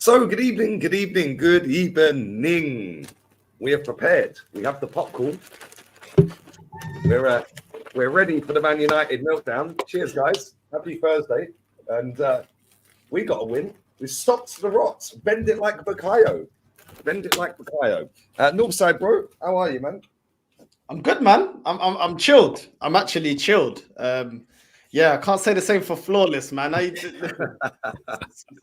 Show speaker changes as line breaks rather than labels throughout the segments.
So, good evening, good evening, good evening. We have prepared. We have the popcorn. We're ready for the Man United meltdown. Cheers, guys. Happy Thursday. And we got a win. We stopped the rots. Bend it like Bukayo. Bend it like Bukayo. Northside, bro. How are you, man?
I'm good, man. I'm chilled. I'm actually chilled. Yeah, I can't say the same for Flawless, man. It's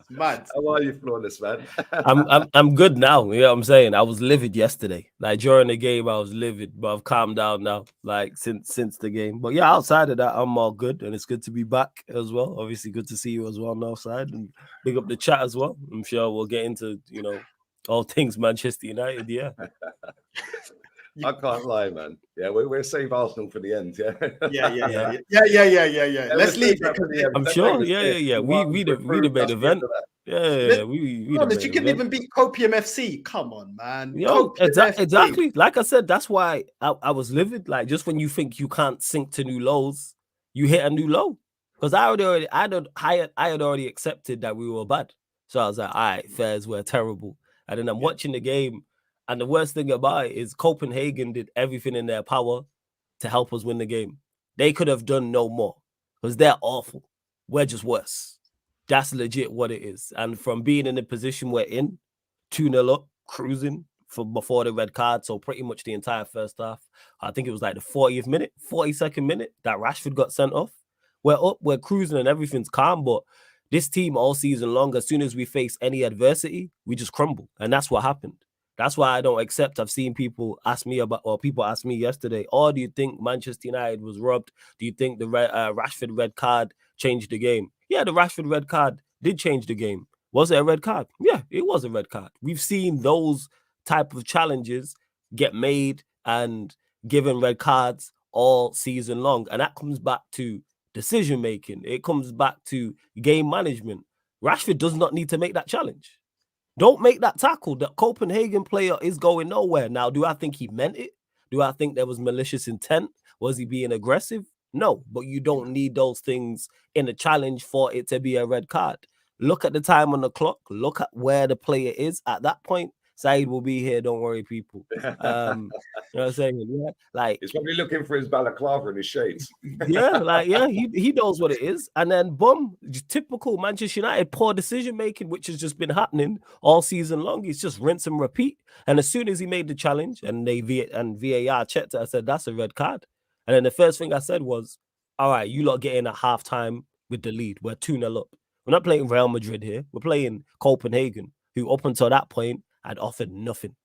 mad.
How are you, Flawless, man?
I'm good now. You know what I'm saying? I was livid yesterday. Like during the game, I was livid, but I've calmed down now. Like since the game. But yeah, outside of that, I'm all good, and it's good to be back as well. Obviously, good to see you as well, Northside, and big up the chat as well. I'm sure we'll get into all things Manchester United. Yeah.
I can't lie, man. Yeah, we're save Arsenal for the end. Yeah.
Yeah. Let's leave it.
I'm sure. Yeah. We'd have made event. Yeah.
You couldn't even beat Copium FC. Come on, man.
Exactly. Like I said, that's why I was livid. Like just when you think you can't sink to new lows, you hit a new low. Because I had already accepted that we were bad. So I was like, all right, Fairs, we're terrible. And then I'm watching the game. And the worst thing about it is Copenhagen did everything in their power to help us win the game. They could have done no more because they're awful. We're just worse. That's legit what it is. And from being in the position we're in, 2-0 up, cruising before the red card, so pretty much the entire first half. I think it was like the 40th minute, 42nd minute that Rashford got sent off. We're up, we're cruising and everything's calm, but this team all season long, as soon as we face any adversity, we just crumble. And that's what happened. That's why I don't accept. I've seen people ask me people asked me yesterday, oh, do you think Manchester United was robbed? Do you think the Rashford red card changed the game? Yeah, the Rashford red card did change the game. Was it a red card? Yeah, it was a red card. We've seen those type of challenges get made and given red cards all season long. And that comes back to decision making. It comes back to game management. Rashford does not need to make that challenge. Don't make that tackle. The Copenhagen player is going nowhere. Now, do I think he meant it? Do I think there was malicious intent? Was he being aggressive? No, but you don't need those things in a challenge for it to be a red card. Look at the time on the clock. Look at where the player is. At that point, Saeed will be here. Don't worry, people. You know what I'm saying? Yeah, like
he's probably looking for his balaclava and his shades.
He knows what it is. And then boom, typical Manchester United poor decision making, which has just been happening all season long. He's just rinse and repeat. And as soon as he made the challenge and VAR checked it, I said that's a red card. And then the first thing I said was, all right, you lot get in at halftime with the lead. We're 2-0 up. We're not playing Real Madrid here. We're playing Copenhagen, who up until that point had offered nothing.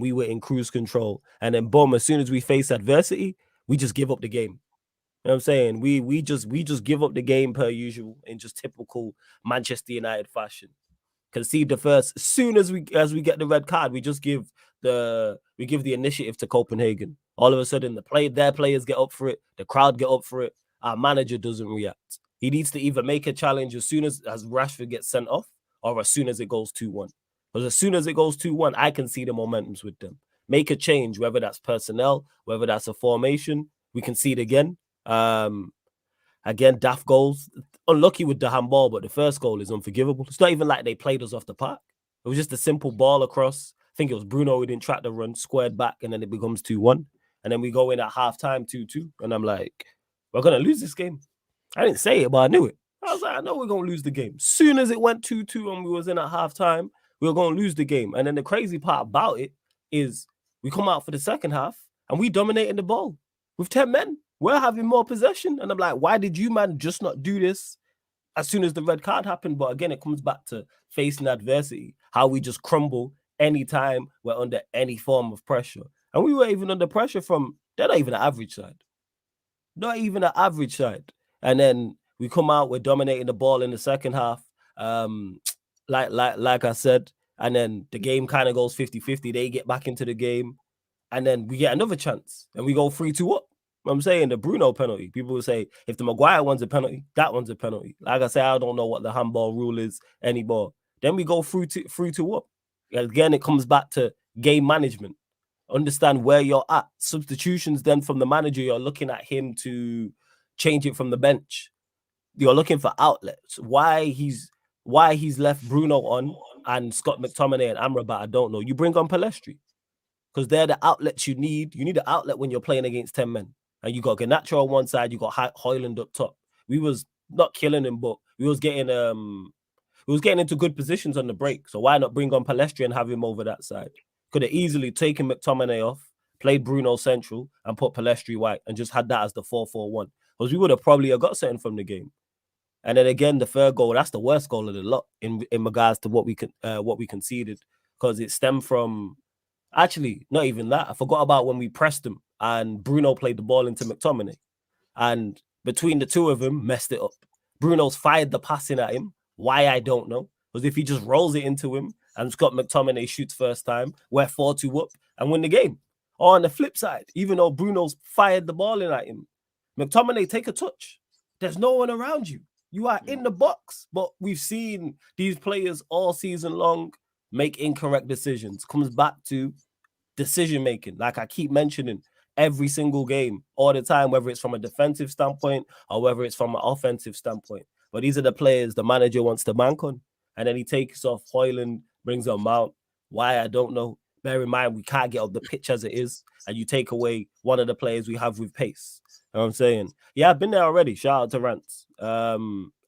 We were in cruise control. And then boom, as soon as we face adversity, we just give up the game. You know what I'm saying? We just give up the game per usual in just typical Manchester United fashion. Concede the first. As soon as we get the red card, we just give the initiative to Copenhagen. All of a sudden, their players get up for it, the crowd get up for it. Our manager doesn't react. He needs to either make a challenge as soon as Rashford gets sent off, or as soon as it goes 2-1. Because as soon as it goes 2-1, I can see the momentums with them. Make a change, whether that's personnel, whether that's a formation. We can see it again. Again, daft goals. Unlucky with the handball, but the first goal is unforgivable. It's not even like they played us off the park. It was just a simple ball across. I think it was Bruno who didn't track the run, squared back, and then it becomes 2-1. And then we go in at halftime 2-2. And I'm like, we're going to lose this game. I didn't say it, but I knew it. I was like, I know we're going to lose the game. Soon as it went 2-2 and we was in at halftime, we were going to lose the game. And then the crazy part about it is we come out for the second half and we dominated the ball with 10 men. We're having more possession. And I'm like, why did you, man, just not do this as soon as the red card happened? But again, it comes back to facing adversity, how we just crumble anytime we're under any form of pressure. And we were even under pressure from, they're not even an average side. Not even an average side. And then we come out, we're dominating the ball in the second half. Like I said, and then the game kind of goes 50-50. They get back into the game, and then we get another chance, and we go 3-2 up. I'm saying the Bruno penalty. People will say, if the Maguire one's a penalty, that one's a penalty. Like I say, I don't know what the handball rule is anymore. Then we go 3-2 up. Again, it comes back to game management. Understand where you're at. Substitutions then from the manager, you're looking at him to change it from the bench. You're looking for outlets. Why he's why he's left Bruno on and Scott McTominay and Amrabat, I don't know. You bring on Palestri because they're the outlets you need. You need an outlet when you're playing against 10 men. And you got Garnacho on one side, you got Højlund up top. We was not killing him, but we was getting into good positions on the break. So why not bring on Palestri and have him over that side? Could have easily taken McTominay off, played Bruno central, and put Palestri white, and just had that as the 4-4-1. Because we would have probably got something from the game. And then again, the third goal, that's the worst goal of the lot in regards to what we conceded, because it stemmed from, actually, not even that. I forgot about when we pressed him and Bruno played the ball into McTominay. And between the two of them, messed it up. Bruno's fired the passing at him. Why, I don't know. Because if he just rolls it into him and Scott McTominay shoots first time, we're 4-2 up and win the game. Or on the flip side, even though Bruno's fired the ball in at him, McTominay, take a touch. There's no one around you. You are in the box. But we've seen these players all season long make incorrect decisions. Comes back to decision making. Like I keep mentioning, every single game, all the time, whether it's from a defensive standpoint or whether it's from an offensive standpoint. But these are the players the manager wants to bank on. And then he takes off Højlund, brings on Mount. Why, I don't know. Bear in mind, we can't get off the pitch as it is. And you take away one of the players we have with pace. You know what I'm saying? Yeah, I've been there already. Shout out to Rants. I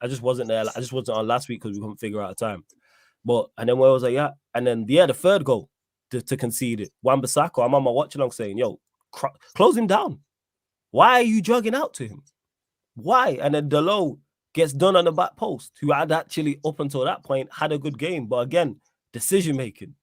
just wasn't there. I just wasn't on last week because we couldn't figure out a time. But, and then where was I at? And then, yeah, the third goal to concede it. Wan-Bissaka, I'm on my watch along saying, yo, close him down. Why are you jogging out to him? Why? And then Delo gets done on the back post, who had actually, up until that point, had a good game. But again, decision-making.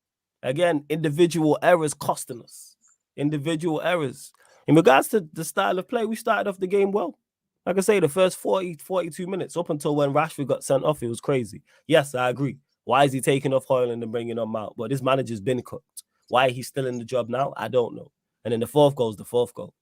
Again, individual errors costing us. Individual errors. In regards to the style of play, we started off the game well. Like I say, the first 42 minutes, up until when Rashford got sent off, it was crazy. Yes, I agree. Why is he taking off Højlund and bringing on Mount? But this manager's been cooked. Why he's still in the job now, I don't know. And then the fourth goal is the fourth goal.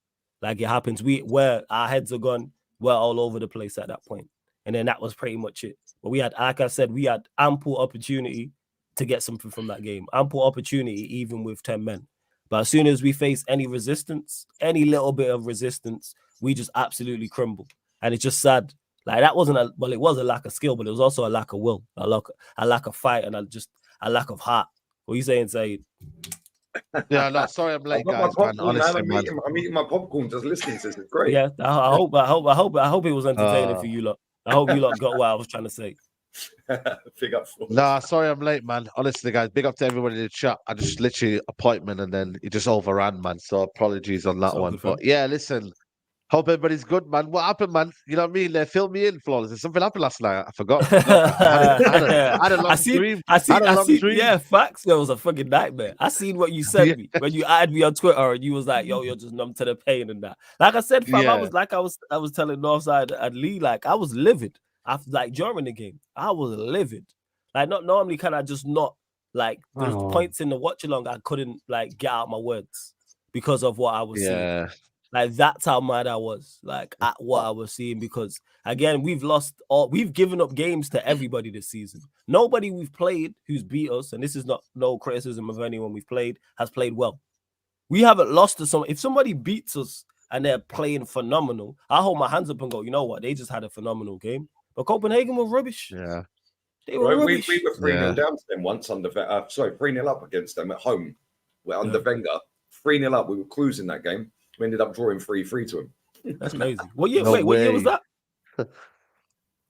Like it happens. Where our heads are gone, we're all over the place at that point. And then that was pretty much it. But we had, like I said, we had ample opportunity to get something from that game. Ample opportunity, even with 10 men. But as soon as we face any resistance, any little bit of resistance, we just absolutely crumble. And it's just sad. Like that wasn't it was a lack of skill, but it was also a lack of will, a lack of fight, and a lack of heart. What are you saying, Saeed?
Yeah, no, sorry I'm late, guys. Man. Honestly, man.
I'm eating my popcorn, just listening to this. It's great.
Yeah, I hope it was entertaining for you lot. I hope you lot got what I was trying to say.
Big up.
Nah, sorry I'm late, man. Honestly, guys, big up to everybody in the chat. I just literally appointment and then it just overran, man. So apologies on that one. But yeah, listen. Hope everybody's good, man. What happened, man? You know what I mean? They filled me in, Flawless. Did something happened last night? I forgot. I had a long dream. I seen,
yeah, facts. There was a fucking nightmare. I seen what you sent me when you added me on Twitter and you was like, yo, you're just numb to the pain and that. Like I said, fam, I was telling Northside and Lee, like I was livid after, like during the game. I was livid. Like not normally can I just not, like there's points in the watch along I couldn't like get out my words because of what I was seeing. Like that's how mad I was, like at what I was seeing, because again, we've given up games to everybody this season. Nobody we've played who's beat us, and this is not no criticism of anyone we've played, has played well. We haven't lost to someone. If somebody beats us and they're playing phenomenal, I hold my hands up and go, you know what? They just had a phenomenal game. But Copenhagen were rubbish.
Yeah.
They were rubbish. We were 3-0 down to them once under 3-0 up against them at home. We're under Wenger. 3-0 up. We were cruising that game. We ended up drawing 3-3 to him.
That's amazing. What year was that?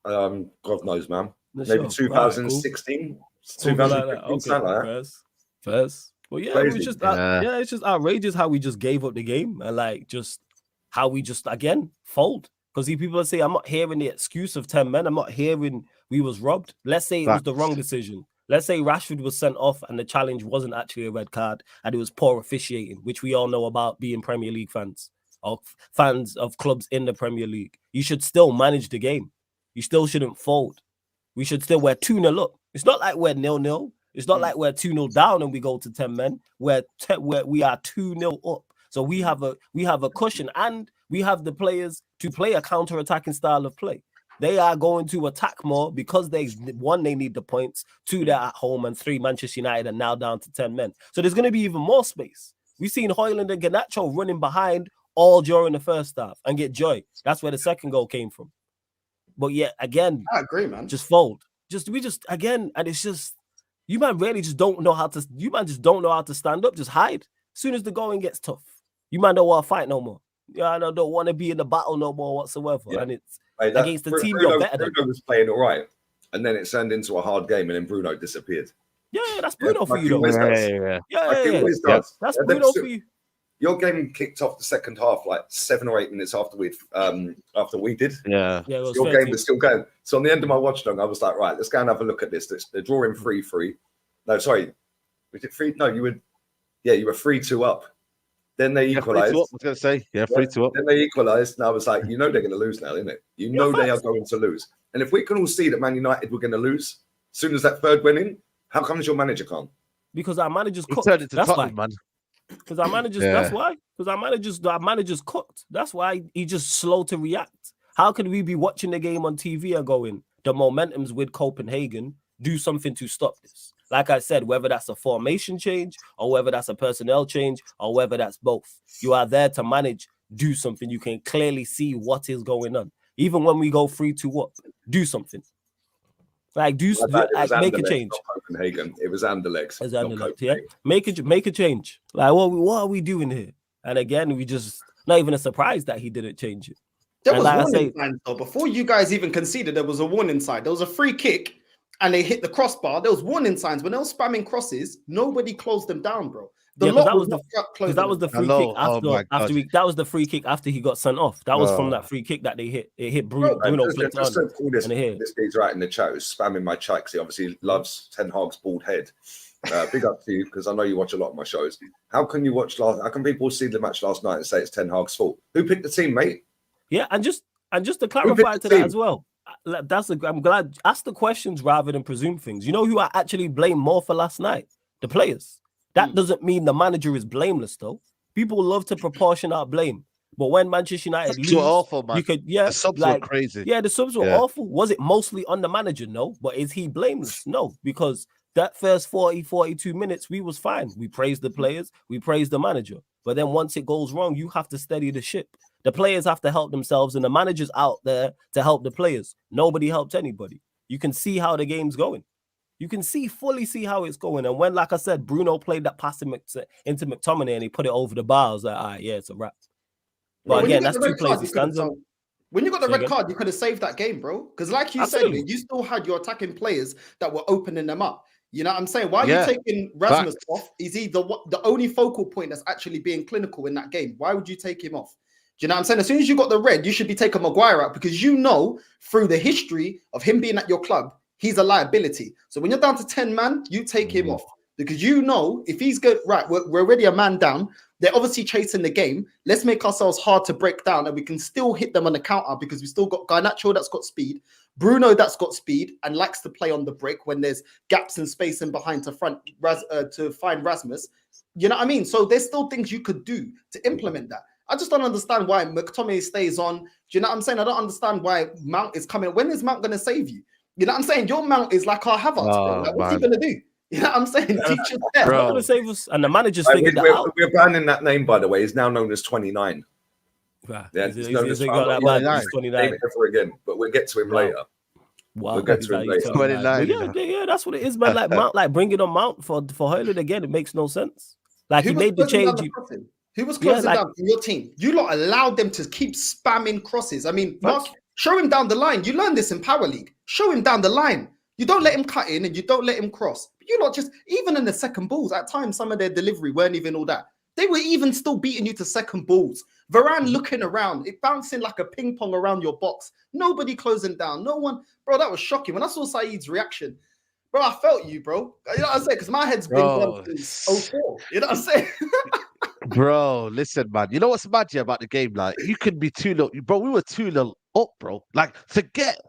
God knows, man. Maybe 2016.
Right, cool. 2016. Okay. First. Well, yeah, it was just it's just outrageous how we just gave up the game and like just how we just again fold. Because people say I'm not hearing the excuse of 10 men. I'm not hearing we was robbed. Let's say it was the wrong decision. Let's say Rashford was sent off and the challenge wasn't actually a red card and it was poor officiating, which we all know about being Premier League fans or fans of clubs in the Premier League. You should still manage the game. You still shouldn't fold. We should still, we're 2-0 up. It's not like we're 0-0. It's not like we're 2-0 down and we go to 10 men. We are 2-0 up. So we have a cushion and we have the players to play a counter-attacking style of play. They are going to attack more because they need the points, 2, they're at home, and 3, Manchester United are now down to 10 men. So there's going to be even more space. We've seen Højlund and Garnacho running behind all during the first half and get joy. That's where the second goal came from. But yeah, again,
I agree, man.
Just fold. again, and it's just you man really just don't know how to. You man just don't know how to stand up. Just hide. As soon as the going gets tough, you man don't want to fight no more. Yeah, I don't want to be in the battle no more whatsoever. Yeah. And it's against the team you're better than.
Bruno was playing all right, and then it turned into a hard game, and then Bruno disappeared.
Yeah, that's Bruno for you, though.
That's
Bruno for you.
Your game kicked off the second half like 7 or 8 minutes after we did.
Yeah.
Your game was still going. So on the end of my watchdog, I was like, right, let's go and have a look at this. They're drawing 3-3. No, sorry, was it 3? No, you were 3-2 up. Then they equalized. I was
going to say, 3-2 up.
Then they equalized, and I was like, they're going to lose now, isn't it? They are going to lose. And if we can all see that Man United were going to lose as soon as that third went in, how comes your manager can't?
Because our manager's cooked.
That's why, man.
Because our managers, that's why. Because our manager's cooked. That's why he's just slow to react. How can we be watching the game on TV and going, the momentum's with Copenhagen, do something to stop this? Like I said, whether that's a formation change or whether that's a personnel change or whether that's both, you are there to manage, do something. You can clearly see what is going on. Even when we go 3-2 up, do something. Like make a change.
Copenhagen. It was Anderlecht.
Yeah. Make a change. Like what are we doing here? And again, we just not even a surprise that he didn't change it.
There was warning signs though. Before you guys even conceded, there was a warning sign. There was a free kick and they hit the crossbar. There was warning signs. When they were spamming crosses, nobody closed them down, bro. That was the free kick after
that was the free kick after he got sent off. That was from that free kick that they hit. It hit Bruno flicked on.
This guy's right in the chat who's spamming my chat because he obviously loves Ten Hag's bald head. Big up to you because I know you watch a lot of my shows. How can people see the match last night and say it's Ten Hag's fault? Who picked the team, mate?
Yeah, and just to clarify to that as well. I'm glad ask the questions rather than presume things. You know who I actually blame more for last night? The players. That doesn't mean the manager is blameless, though. People love to proportion out blame. But when Manchester United lose,
awful, man.
the
subs were crazy.
Yeah, the subs were awful. Was it mostly on the manager? No. But is he blameless? No, because that first 42 minutes, we was fine. We praised the players. We praised the manager. But then once it goes wrong, you have to steady the ship. The players have to help themselves, and the manager's out there to help the players. Nobody helped anybody. You can see how the game's going. You can fully see how it's going. And when, like I said, Bruno played that pass into McTominay and he put it over the bar, I was like, all right, yeah, it's a wrap. But again, that's two plays he stands on.
When you got the red card, you could have saved that game, bro. Because like you said, you still had your attacking players that were opening them up. You know what I'm saying? Why are you taking Rasmus off? Is he the only focal point that's actually being clinical in that game? Why would you take him off? Do you know what I'm saying? As soon as you got the red, you should be taking Maguire out because you know through the history of him being at your club, he's a liability. So when you're down to 10 man, you take him off because you know if he's good, right, we're already a man down. They're obviously chasing the game. Let's make ourselves hard to break down and we can still hit them on the counter because we still got Garnacho that's got speed, Bruno that's got speed and likes to play on the break when there's gaps and space in behind to find Rasmus. You know what I mean? So there's still things you could do to implement that. I just don't understand why McTominay stays on. Do you know what I'm saying? I don't understand why Mount is coming. When is Mount going to save you? You know what I'm saying? Your Mount is like our Havertz. Like, what's he going to do? You know what I'm saying? Teachers there.
Bro. Going to save us. And the manager's figured that out.
We're banning that name, by the way. He's now known as 29.
Yeah, he's got that man. He's 29.
Never again, but we'll get to him later.
Wow.
We'll get to him later.
29.
Yeah, that's what it is, man. Like Mount, like bringing on Mount for Haaland again, it makes no sense. Like he made the change.
Who was closing down from your team? You lot allowed them to keep spamming crosses. I mean, Mark, show him down the line. You learned this in Power League. Show him down the line. You don't let him cut in and you don't let him cross. But you lot just, even in the second balls, at times, some of their delivery weren't even all that. They were even still beating you to second balls. Varane looking around, it bouncing like a ping pong around your box. Nobody closing down. No one. Bro, that was shocking. When I saw Saeed's reaction, bro, I felt you, bro. You know what I'm saying? Because my head's been gone since 04. You know what I'm saying?
Bro, listen, man. You know what's mad here about the game? Like, you can be 2-0. Bro, we were 2-0 up, bro. Like, forget,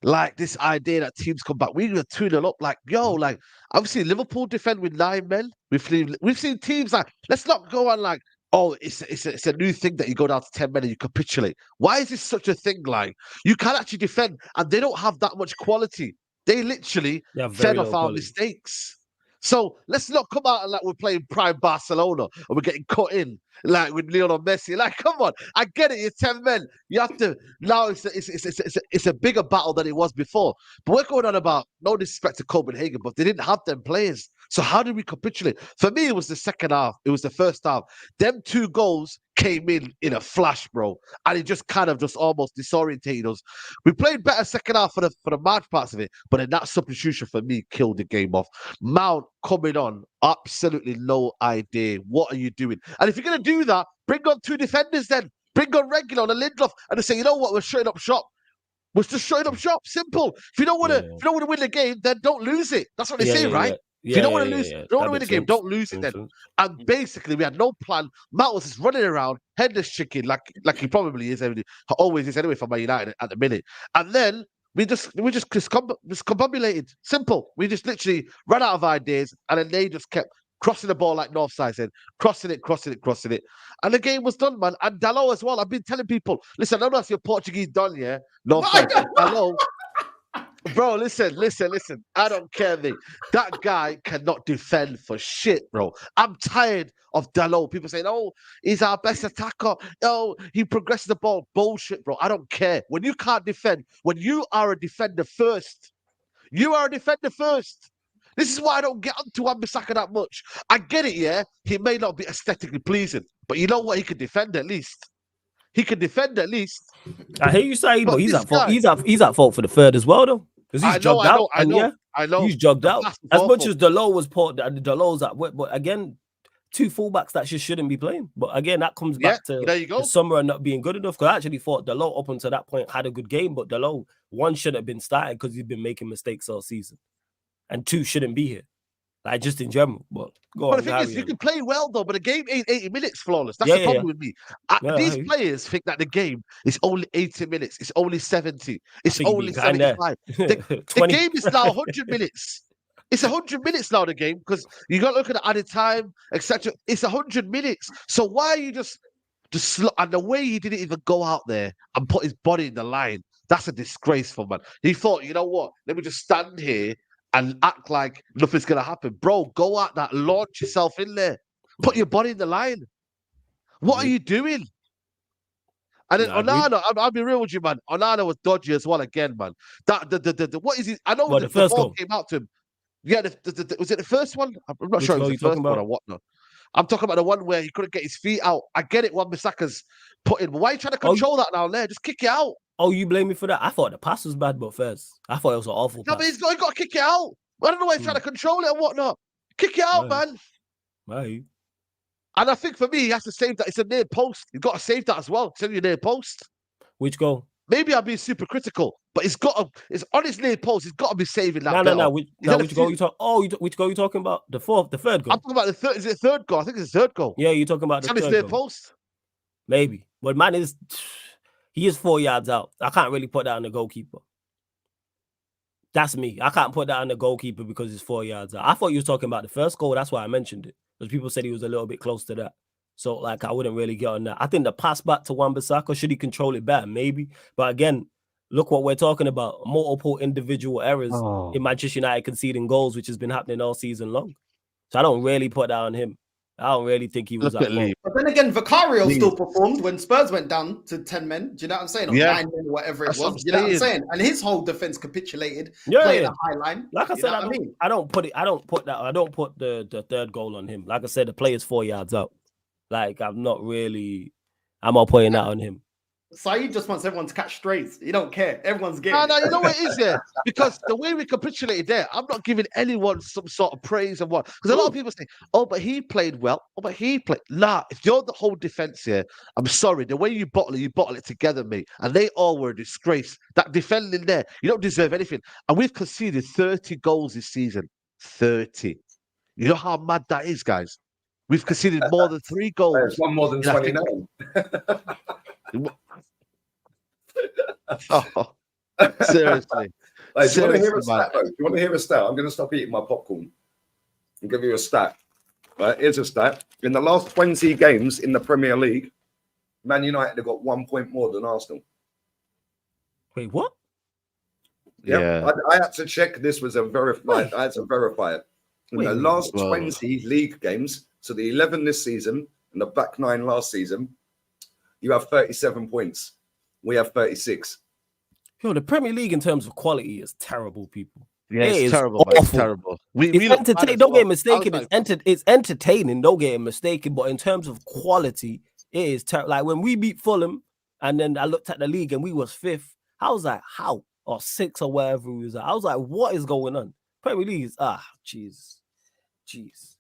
like, this idea that teams come back. We were 2-0 up. Like, yo, like, obviously, Liverpool defend with 9 men. We've seen teams like, let's not go on like, oh, it's a new thing that you go down to 10 men and you capitulate. Why is this such a thing? Like, you can actually defend, and they don't have that much quality. They literally fed off our mistakes. So let's not come out and like we're playing prime Barcelona and we're getting cut in like with Lionel Messi. Like, come on, I get it. You're 10 men. You have to now. It's a bigger battle than it was before. But we're going on about no disrespect to Copenhagen, but they didn't have them players. So how did we capitulate? For me, it was the second half. It was the first half. Them 2 goals came in a flash, bro, and it just kind of just almost disorientated us. We played better second half for the match parts of it, but then that substitution for me killed the game off. Mount coming on, absolutely no idea. What are you doing? And if you're gonna do that, bring on 2 defenders then. Bring on Regular and Lindelof, and they say, you know what, we're shutting up shop. We're just shutting up shop. Simple. If you don't want to win the game, then don't lose it. That's what they say, right? If you don't want to lose, don't want to win the game, don't lose it then. And basically, we had no plan. Matt was just running around, headless chicken, like he probably is, always is anyway for Man United at the minute. And then we just discombobulated. Simple. We just literally ran out of ideas, and then they just kept crossing the ball like Northside said, crossing it. And the game was done, man. And Dalot as well. I've been telling people, listen, I don't know if you're Portuguese done, yeah? Northside. Dalot. Bro, listen. I don't care, mate. That guy cannot defend for shit, bro. I'm tired of Dalot. People saying, oh, he's our best attacker. Oh, he progresses the ball. Bullshit, bro. I don't care. When you can't defend, when you are a defender first, This is why I don't get onto Wan-Bissaka that much. I get it, yeah? He may not be aesthetically pleasing, but you know what? He can defend at least.
I hear you say, but he's at fault. He's at fault for the third as well, though. Because he's jogged out. I know. He's jogged out. As much as Dalot was put, Dalot's at work, but again, 2 fullbacks that shouldn't be playing. But again, that comes back to the summer and not being good enough. Because I actually thought Dalot up until that point had a good game, but Dalot, 1 should have been started because he's been making mistakes all season, and 2 shouldn't be here. Like, just in general. But
the thing is, you can play well though, but the game ain't 80 minutes flawless. That's the problem with me. These players think that the game is only 80 minutes. It's only 70. It's only 75. The game is now 100 minutes. It's 100 minutes now, the game, because you got to look at the added time, etc. It's 100 minutes. So why are you just and the way he didn't even go out there and put his body in the line, that's a disgraceful, man. He thought, you know what? Let me just stand here and act like nothing's going to happen. Bro, go out that, launch yourself in there. Put your body in the line. What are you doing? And then Onana, I'll be real with you, man. Onana was dodgy as well again, man. What is it? I know the first ball came out to him. Yeah, was it the first one? I'm not sure it was the first one or whatnot. I'm talking about the one where he couldn't get his feet out. I get it, Wan-Bissaka's put in. But why are you trying to control that now there? Just kick it out.
Oh, you blame me for that? I thought the pass was bad, but first, I thought it was an awful pass.
No, but he's got to kick it out. I don't know why he's trying to control it and whatnot. Kick it out, man.
Right.
And I think for me, he has to save that. It's a near post. You've got to save that as well. It's only a near post.
Which goal?
Maybe I'm being super critical, but it's on his near post. He's got to be saving that.
No. Which goal you talking? Oh, which goal you talking about? The third goal.
I'm talking about the third. Is it the third goal? I think it's the third goal.
Yeah, you're talking about the third
near
goal.
Post.
Maybe, but man he is 4 yards out. I can't really put that on the goalkeeper. That's me. I can't put that on the goalkeeper because it's 4 yards out. I thought you were talking about the first goal. That's why I mentioned it, because people said he was a little bit close to that. So, like, I wouldn't really get on that. I think the pass back to Wan-Bissaka, should he control it better? Maybe. But again, look what we're talking about. Multiple individual errors in Manchester United conceding goals, which has been happening all season long. So I don't really put that on him. I don't really think he was at fault.
But then again, Vicario still performed when Spurs went down to 10 men. Do you know what I'm saying? Or 9 men, whatever it was. You know what I'm saying? And his whole defense capitulated. Playing a high line.
Like I said, I don't put the third goal on him. Like I said, the player's 4 yards out. Like, I'm not putting that on him.
Saeed just wants everyone to catch strays. He don't care. Everyone's game.
No, you know what it is there? Because the way we capitulated there, I'm not giving anyone some sort of praise and what. Because a lot of people say, oh, but he played well. Oh, but he played. Nah, if you're the whole defense here, I'm sorry. The way you bottle it together, mate. And they all were a disgrace. That defending there, you don't deserve anything. And we've conceded 30 goals this season. 30. You know how mad that is, guys? We've conceded more than 3 goals.
There's one more than 29.
Seriously.
Hey, do you want to hear a stat, though? Do you want to hear a stat? I'm going to stop eating my popcorn and give you a stat. Right, here's a stat. In the last 20 games in the Premier League, Man United have got 1 point more than Arsenal.
Wait, what?
Yeah. I had to check. This was a verified. I had to verify it. In the last 20 league games, so the 11 this season and the back 9 last season, you have 37 points. We have 36.
Yo, the Premier League in terms of quality is terrible, people.
Yeah, it's terrible, man. It's terrible.
Don't get mistaken. It's entertaining. Don't get mistaken. But in terms of quality, it is terrible. Like when we beat Fulham, and then I looked at the league and we was 5th. I was like, how? Or 6th or wherever we was at. I was like, what is going on? Premier League is jeez.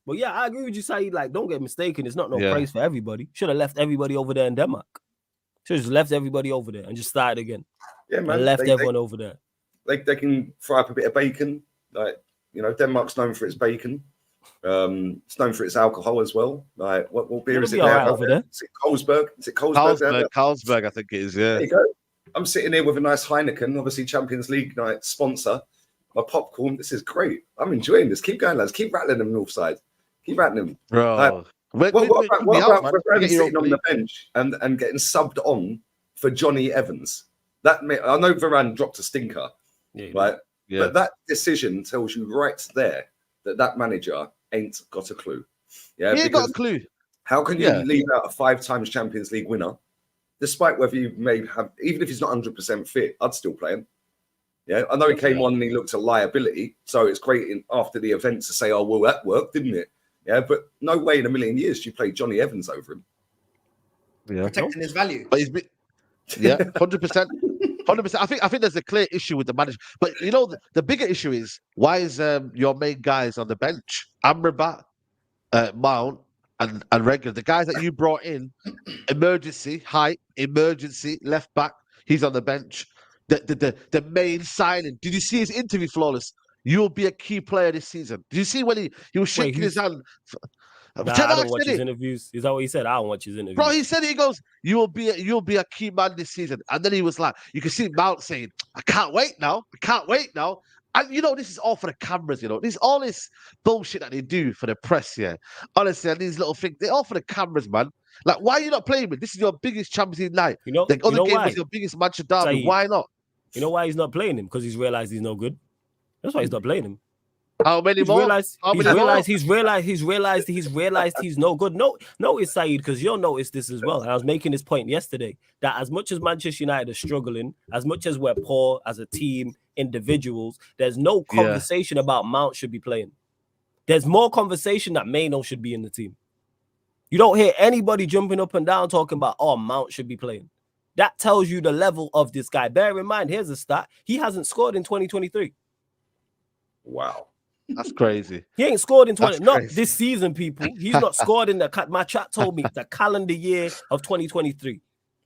But yeah, I agree with you, Saeed. Like, don't get mistaken. It's not no praise for everybody. Should have left everybody over there in Denmark. Should have just left everybody over there and just started again.
Yeah, man.
And left everyone over there.
They can fry up a bit of bacon. Like, you know, Denmark's known for its bacon. It's known for its alcohol as well. Like, what beer is it there?
Over there?
Is it Carlsberg? Is it Carlsberg?
Carlsberg, I think it is, yeah.
There you go. I'm sitting here with a nice Heineken, obviously Champions League night sponsor. My popcorn. This is great. I'm enjoying this. Keep going, lads. Keep rattling them north side. Keep rattling them.
Bro.
What about Varane sitting on the bench and getting subbed on for Johnny Evans? I know Varane dropped a stinker, right? Yeah. But that decision tells you right there that manager ain't got a clue. Yeah,
he ain't got a clue.
How can you leave out a 5 times Champions League winner, despite whether you may have, even if he's not 100% fit, I'd still play him. Yeah, I know he came on and he looked a liability, so it's great after the event to say, "Oh, well, that worked, didn't it?" Yeah, but no way in a million years you play Johnny Evans over him.
Yeah, protecting his value.
But 100%. 100%. I think there's a clear issue with the manager. But you know, the bigger issue is why is your main guys on the bench, Amrabat, Mount, and regular, the guys that you brought in, emergency left back, he's on the bench. The main signing. Did you see his interview, Flawless? You'll be a key player this season. Did you see when he was shaking his hand?
I don't watch his interviews. Is that what he said? I don't watch his interviews.
Bro, he said, he goes, you'll be a key man this season. And then he was like, you can see Mount saying, I can't wait now. And you know, this is all for the cameras, you know. This all this bullshit that they do for the press, yeah. Honestly, and these little things, they're all for the cameras, man. Like, why are you not playing with? This is your biggest Champions League night.
You know,
the other game was your biggest match of derby. Why not?
You know why he's not playing him? Because he's realized he's no good. That's why he's not playing him.
How many more?
He's realized he's no good. Notice, Saeed, because you'll notice this as well. And I was making this point yesterday that as much as Manchester United are struggling, as much as we're poor as a team, individuals, there's no conversation about Mount should be playing. There's more conversation that Maino should be in the team. You don't hear anybody jumping up and down talking about, oh, Mount should be playing. That tells you the level of this guy. Bear in mind, here's a stat. He hasn't scored in 2023.
Wow.
That's crazy.
He ain't scored in 20. Not this season, people. He's not scored in my chat told me the calendar year of 2023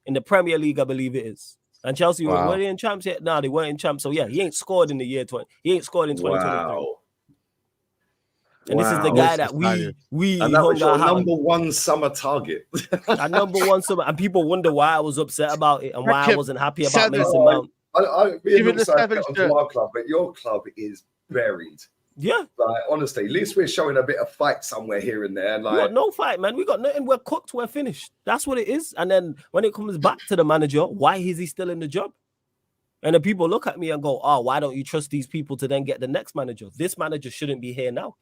in the Premier League, I believe it is. And Chelsea were they in champs yet? No, they weren't in champs. So yeah, he ain't scored in the year 20. He ain't scored in 2023. Wow. And this is the guy that we
and that was your number one summer target.
Our number one summer, and people wonder why I was upset about it and why I wasn't happy about Mason Mount.
Even the seventh our club, but your club is buried.
Yeah,
like honestly, at least we're showing a bit of fight somewhere here and there. Like,
we got no fight, man. We got nothing. We're cooked. We're finished. That's what it is. And then when it comes back to the manager, why is he still in the job? And the people look at me and go, "Oh, why don't you trust these people to then get the next manager? This manager shouldn't be here now."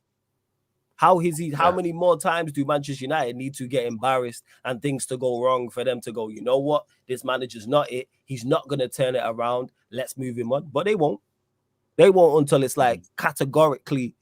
How is he? How many more times do Manchester United need to get embarrassed and things to go wrong for them to go, you know what? This manager's not it. He's not going to turn it around. Let's move him on. But they won't. They won't until it's like categorically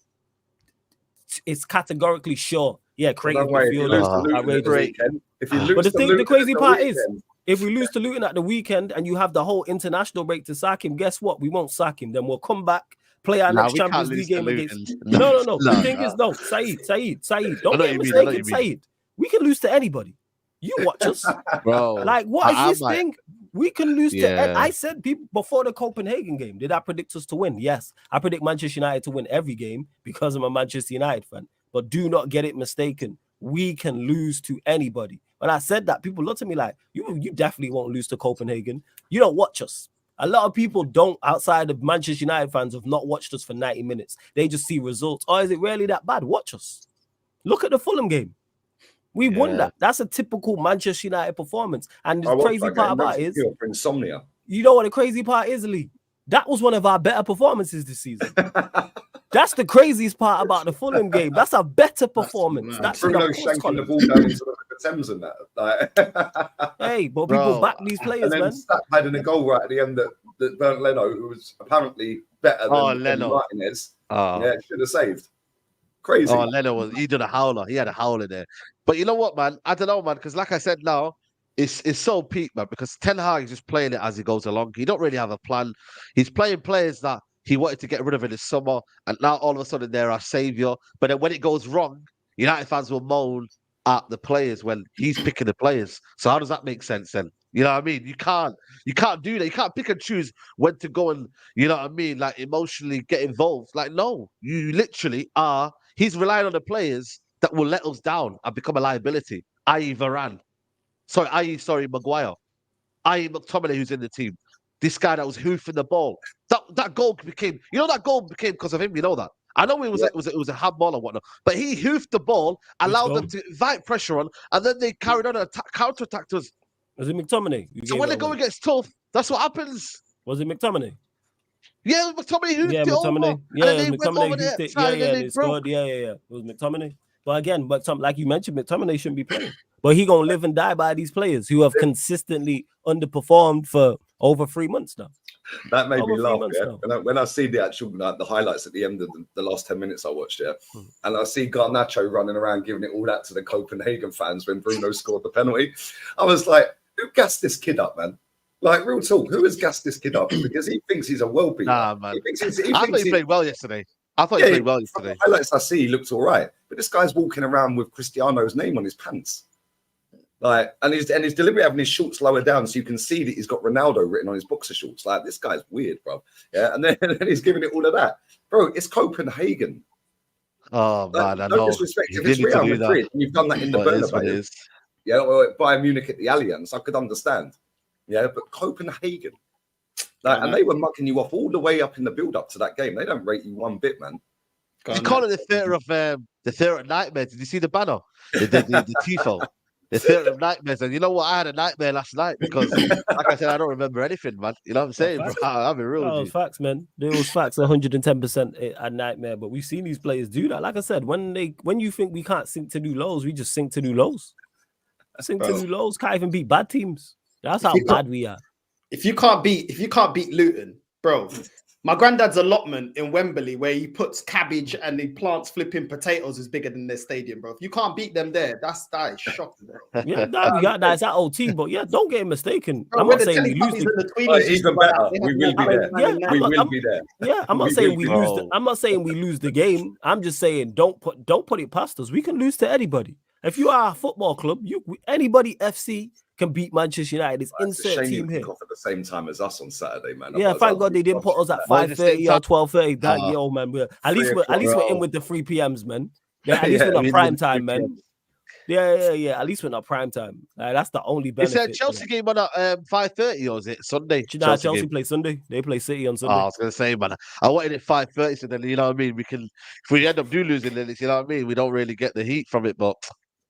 sure. Yeah, creative midfield.
If you lose,
but the crazy part is, if we lose to Luton at the weekend and you have the whole international break to sack him, guess what? We won't sack him. Then we'll come back, play our next Champions League game against. No. The thing is, no, Saeed. Don't get mistaken, Saeed. We can lose to anybody. You watch us,
bro.
Like, what is this thing? We can lose to. I said people before the Copenhagen game. Did I predict us to win? Yes, I predict Manchester United to win every game because I'm a Manchester United fan. But do not get it mistaken. We can lose to anybody. When I said that, people looked at me like, you definitely won't lose to Copenhagen. You don't watch us. A lot of people don't, outside of Manchester United fans, have not watched us for 90 minutes. They just see results. Or is it really that bad? Watch us. Look at the Fulham game. We won that. That's a typical Manchester United performance. And the crazy part about it is,
insomnia.
You know what the crazy part is, Lee? That was one of our better performances this season. That That's the craziest part about the Fulham game. That's a better performance.
mad.
That's
Bruno
the post
shanking the
column.
ball down into the Thames and that. Like,
Hey, but
Bro.
people back these players,
and then
man.
Stack had in a goal right at the end that burnt Leno, who was apparently better than
Leno.
Martinez.
Oh.
Yeah, should have saved. Crazy.
Oh, Leno he did a howler. He had a howler there. But you know what, man? I don't know, man, because like I said now, it's so peak, man, because Ten Hag is just playing it as he goes along. He don't really have a plan. He's playing players that he wanted to get rid of in the summer, and now all of a sudden they're our saviour. But then when it goes wrong, United fans will moan at the players when he's picking the players. So how does that make sense then? You know what I mean? You can't do that. You can't pick and choose when to go and, you know what I mean, like emotionally get involved. Like, no, you literally are. He's relying on the players that will let us down and become a liability, i.e. Varane. Sorry, Maguire. i.e. McTominay, who's in the team. This guy that was hoofing the ball. That goal became, that goal became because of him, you know that. I know it was a handball or whatnot, but he hoofed the ball, allowed them to invite pressure on, and then they carried on and counter-attacked us.
Was it McTominay?
So when the going gets tough, that's what happens.
Was it McTominay?
Yeah, McTominay hoofed it
McTominay.
over.
Yeah,
and then they
McTominay
went over there,
it scored. Yeah. It was McTominay. But again, like you mentioned, McTominay shouldn't be playing. But he gonna live and die by these players who have consistently underperformed for over 3 months now.
That made me laugh. Yeah? When I see the actual the highlights at the end of the last 10 minutes I watched, and I see Garnacho running around giving it all that to the Copenhagen fans when Bruno scored the penalty, I was like, who gassed this kid up, man? Like, real talk, who has gassed this kid up? Because he thinks he's a world beater.
Nah, man. I thought he played well yesterday. I thought he played well yesterday.
The highlights I see, he looks all right. But this guy's walking around with Cristiano's name on his pants. Like, and he's deliberately having his shorts lower down so you can see that he's got Ronaldo written on his boxer shorts. Like, this guy's weird, bro. Yeah, and then he's giving it all of that. Bro, it's Copenhagen.
Oh, man, I know.
No disrespect. If it's Real Madrid, and you've done that in the Bernabeu. Yeah, or Bayern Munich at the Allianz, I could understand. Yeah, but Copenhagen. Like, and they were mucking you off all the way up in the build-up to that game. They don't rate you one bit, man.
You call it the theatre of nightmares. Did you see the banner? The tifo. The theatre of nightmares. And you know what? I had a nightmare last night because, like I said, I don't remember anything, man. You know what I'm saying? I'll be real with you.
Facts, man. There was facts, 110% a nightmare. But we've seen these players do that. Like I said, when you think we can't sink to new lows, we just sink to new lows. Sink to new lows. Can't even beat bad teams. That's how bad we are.
If you can't beat Luton, bro. My granddad's allotment in Wembley, where he puts cabbage and he plants flipping potatoes, is bigger than their stadium, bro. If you can't beat them there, that is shocking, bro.
Yeah, that's our old team, but yeah, don't get mistaken. Bro, I'm not saying we lose
even better. We will be there. Yeah, we will be there.
Yeah, I'm not saying we lose. I'm not saying we lose the game. I'm just saying don't put it past us. We can lose to anybody. If you are a football club, anybody FC can beat Manchester United. It's insert team here.
Off at the same time as us on Saturday, man.
Yeah, thank God they didn't put us at 5:30 or 12:30. Yo, man, at least we're in with the 3 p.m.s, man. Yeah, at least we're not prime time, man. Yeah. At least we're not prime time. That's the only benefit.
Is there a Chelsea game on at 5:30 or is it Sunday?
Chelsea play Sunday. They play City on Sunday.
I was gonna say, man, I wanted it 5:30, so then you know what I mean. We can, if we end up losing, then it's, you know what I mean. We don't really get the heat from it, but.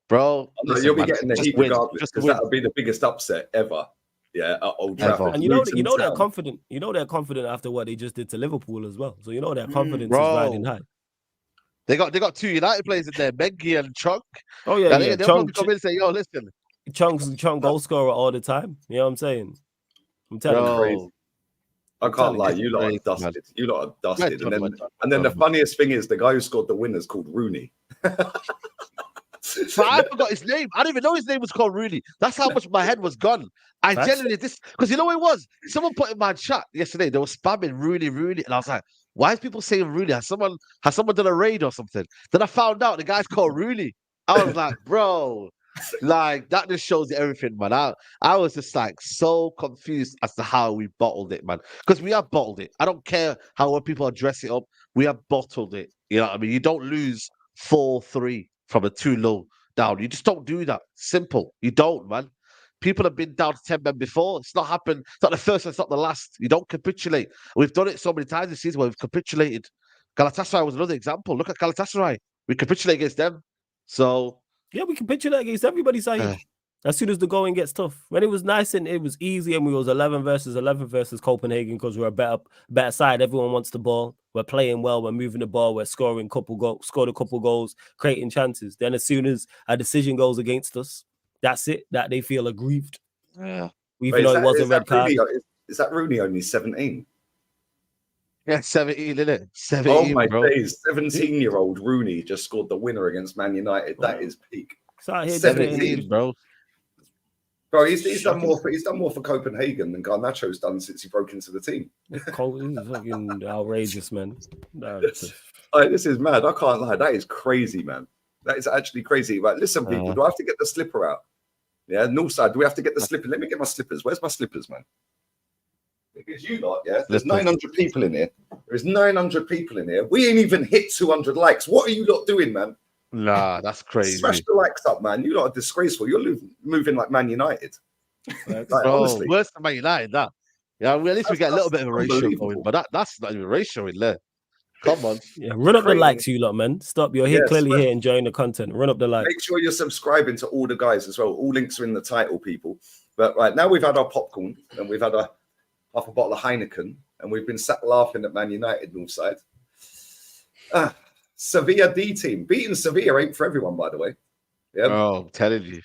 Bro,
listen, you'll be getting the heat regardless, because that'll be the biggest upset ever. Yeah, at Old Trafford.
And you know they're confident. You know they're confident after what they just did to Liverpool as well. So you know their confidence is riding high.
They got 2 United players in there, Mengi and Chunk.
Oh yeah,
They'll probably come in and say, "Yo, listen."
Chunk goal scorer all the time. You know what I'm saying? I'm telling you.
I can't lie, you lot are dusted. You lot are dusted. And then the funniest thing is the guy who scored the winner is called Rooney.
But I forgot his name. I didn't even know his name was called Rooney. That's how much my head was gone. Genuinely because you know what it was? Someone put in my chat yesterday, they were spamming Rooney, and I was like, why is people saying Rooney? Has someone done a raid or something? Then I found out the guy's called Rooney. I was like, bro, like that just shows you everything, man. I was just like so confused as to how we bottled it, man. Because we have bottled it. I don't care how people dress it up. We have bottled it. You know what I mean? You don't lose 4-3 from a 2-0 down. You just don't do that. Simple. You don't, man. People have been down to 10 men before. It's not happened. It's not the first, it's not the last. You don't capitulate. We've done it so many times this season where we've capitulated. Galatasaray was another example. Look at Galatasaray. We capitulate against them. So
yeah, we capitulate against everybody, Saeed. As soon as the going gets tough, when it was nice and it was easy, and we was 11 versus Copenhagen because we're a better side. Everyone wants the ball. We're playing well. We're moving the ball. We're scored a couple goals, creating chances. Then as soon as a decision goes against us, that's it. That they feel aggrieved.
Yeah.
Even though it wasn't red card.
Is that Rooney only 17?
Yeah, 17, isn't it? 17,
oh my
bro.
days. 17-year-old Rooney just scored the winner against Man United. That is peak.
17,
bro.
Bro, he's done more for Copenhagen than Garnacho's done since he broke into the team.
He's fucking outrageous, man.
This is mad. I can't lie. That is crazy, man. That is actually crazy. Right, listen, people. Do I have to get the slipper out? Yeah, Northside. Do we have to get the slipper? Let me get my slippers. Where's my slippers, man? Because you lot, yeah. There's 900 people in here. There's 900 people in here. We ain't even hit 200 likes. What are you lot doing, man?
Nah, that's crazy.
Smash the likes up, man. You lot are disgraceful. You're moving like Man United.
Like, honestly. Worse than Man United, that. Yeah, at least we get a little bit of a ratio going, but that's not even a ratio in there. Come on.
Yeah, run up the likes, you lot, man. Stop. You're here clearly here enjoying the content. Run up the likes.
Make sure you're subscribing to all the guys as well. All links are in the title, people. But right now we've had our popcorn and we've had half a bottle of Heineken and we've been sat laughing at Man United Northside. Sevilla D team. Beating Sevilla ain't for everyone, by the way. Yeah.
Oh, I'm telling you.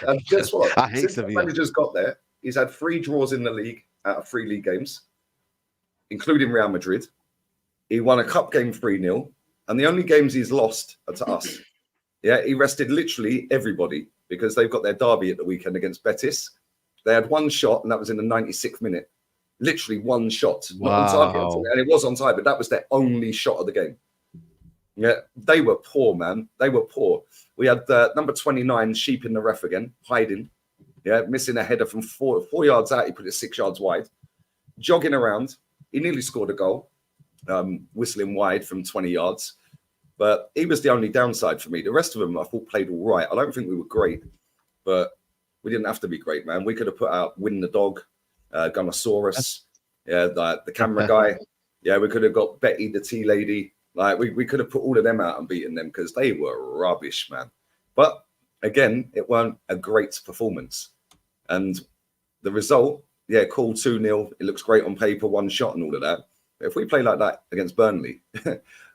And guess what?
I hate
Since
Sevilla.
the manager's got there, he's had 3 draws in the league out of 3 league games, including Real Madrid. He won a cup game 3-0, and the only games he's lost are to us. Yeah, he rested literally everybody because they've got their derby at the weekend against Betis. They had 1 shot, and that was in the 96th minute. Literally 1 shot.
Wow.
Not on target, and it was on target, but that was their only shot of the game. Yeah, they were poor, man. They were poor. We had number 29, Sheep in the ref again, hiding. Yeah, missing a header from 4 yards out. He put it 6 yards wide. Jogging around. He nearly scored a goal. Whistling wide from 20 yards. But he was the only downside for me. The rest of them, I thought, played all right. I don't think we were great, but we didn't have to be great, man. We could have put out Win the Dog, Gunnosaurus, the camera guy. Yeah, we could have got Betty, the tea lady. Like, we could have put all of them out and beaten them because they were rubbish, man. But, again, it weren't a great performance. And the result, yeah, cool, 2-0. It looks great on paper, 1 shot and all of that. If we play like that against Burnley,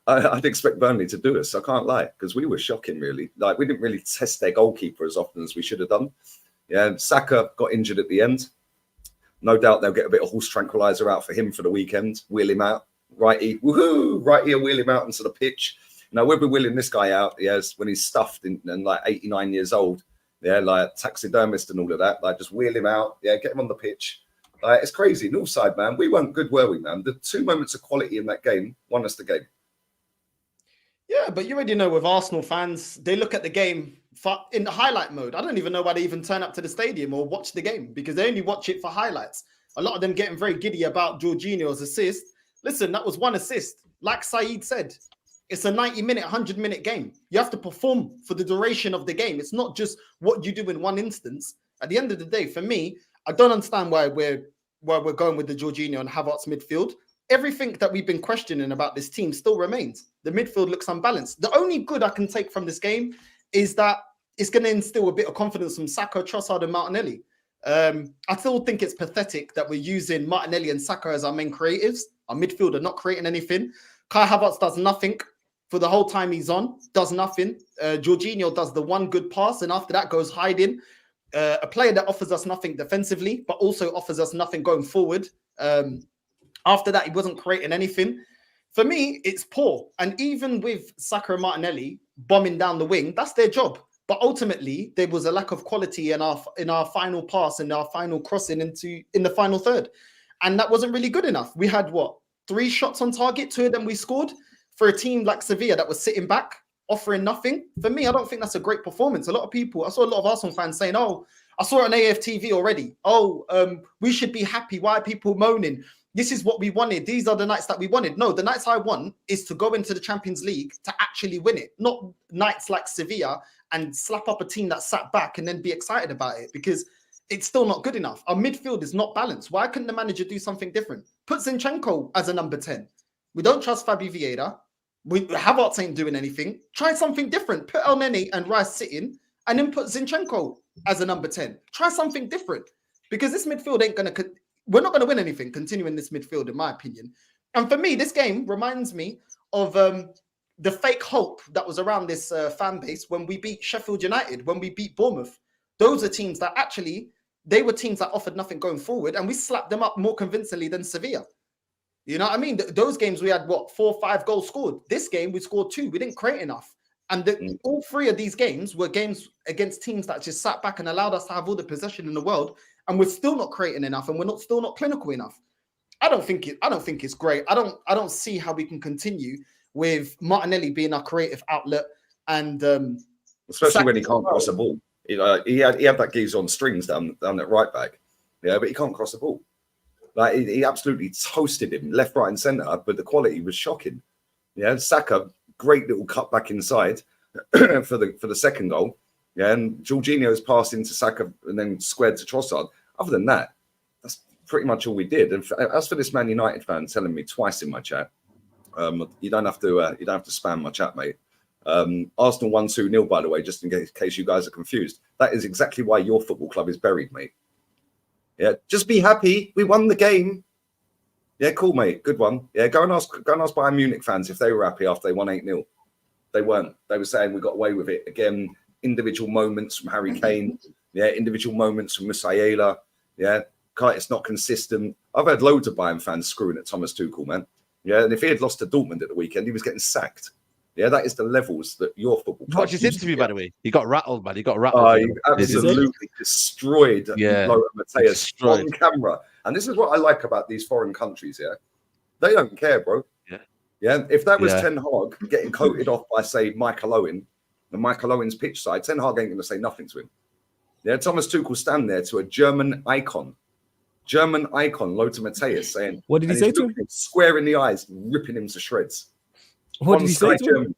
I'd expect Burnley to do us. I can't lie, because we were shocking, really. Like, we didn't really test their goalkeeper as often as we should have done. Yeah, Saka got injured at the end. No doubt they'll get a bit of horse tranquilizer out for him for the weekend. Wheel him out. Righty, woohoo! Righty, wheel him out into the pitch. Now, we'll be wheeling this guy out, yes, when he's stuffed and like 89 years old. Yeah, like taxidermist and all of that. Like, just wheel him out. Yeah, get him on the pitch. It's crazy. Northside, man. We weren't good, were we, man? The 2 moments of quality in that game won us the game.
Yeah, but you already know with Arsenal fans, they look at the game in the highlight mode. I don't even know why they even turn up to the stadium or watch the game because they only watch it for highlights. A lot of them getting very giddy about Jorginho's assist. Listen, that was 1 assist. Like Saeed said, it's a 90-minute, 100-minute game. You have to perform for the duration of the game. It's not just what you do in one instance. At the end of the day, for me, I don't understand why we're going with the Jorginho and Havertz midfield. Everything that we've been questioning about this team still remains. The midfield looks unbalanced. The only good I can take from this game is that it's going to instill a bit of confidence from Saka, Trossard, and Martinelli. I still think it's pathetic that we're using Martinelli and Saka as our main creatives. Our midfield are not creating anything. Kai Havertz does nothing for the whole time he's on. Does nothing. Jorginho does the 1 good pass, and after that goes hiding. A player that offers us nothing defensively, but also offers us nothing going forward. After that, he wasn't creating anything. For me, it's poor. And even with Saka and Martinelli bombing down the wing, that's their job. But ultimately, there was a lack of quality in our final pass and our final crossing in the final third. And that wasn't really good enough. We had, 3 shots on target, 2 of them we scored for a team like Sevilla that was sitting back, offering nothing. For me, I don't think that's a great performance. I saw a lot of Arsenal fans saying, oh, I saw it on AFTV already. Oh, we should be happy. Why are people moaning? This is what we wanted. These are the nights that we wanted. No, the nights I want is to go into the Champions League to actually win it. Not nights like Sevilla and slap up a team that sat back and then be excited about it because it's still not good enough. Our midfield is not balanced. Why couldn't the manager do something different? Put Zinchenko as a number 10. We don't trust Fabi Vieira. Havertz ain't doing anything. Try something different. Put El Neni and Rice sitting and then put Zinchenko as a number 10. Try something different, because this midfield ain't going to... We're not going to win anything continuing this midfield, in my opinion. And for me, this game reminds me of the fake hope that was around this fan base when we beat Sheffield United, when we beat Bournemouth. Those are teams that actually, they were teams that offered nothing going forward, and we slapped them up more convincingly than Sevilla. You know what I mean? Those games we had, 4 or 5 goals scored. This game we scored 2. We didn't create enough. And all 3 of these games were games against teams that just sat back and allowed us to have all the possession in the world, and we're still not creating enough, and we're still not clinical enough. I don't think it's great. I don't see how we can continue with Martinelli being our creative outlet, and
especially when he can't cross a ball. He had that geezer on strings down at right back, yeah, but he can't cross the ball. Like he absolutely toasted him left, right, and centre, but the quality was shocking. Yeah, Saka, great little cut back inside for the second goal. Yeah, and Jorginho's passed into Saka and then squared to Trossard. Other than that, that's pretty much all we did. And as for this Man United fan telling me twice in my chat, you don't have to spam my chat, mate. Arsenal won 2-0, by the way, just in case you guys are confused. That is exactly why your football club is buried, mate. Yeah, just be happy. We won the game. Yeah, cool, mate. Good one. Yeah, go and ask Bayern Munich fans if they were happy after they won 8-0. They weren't. They were saying we got away with it. Again, individual moments from Harry Kane. Yeah, individual moments from Musiala. Yeah, it's not consistent. I've had loads of Bayern fans screwing at Thomas Tuchel, man. Yeah, and if he had lost to Dortmund at the weekend, he was getting sacked. Yeah, that is the levels that your football club...
Watch his interview, by the way. He got rattled, man. He got rattled.
Oh, he absolutely destroyed Lothar Matthäus on camera. And this is what I like about these foreign countries, yeah? They don't care, bro. Yeah. If that was Ten Hag getting coated off by, say, Michael Owen, and Michael Owen's pitch side, Ten Hag ain't going to say nothing to him. Yeah, Thomas Tuchel stand there to a German icon, Lothar Matthäus, saying...
What did he say to him?
Square in the eyes, ripping him to shreds.
What did he say to him?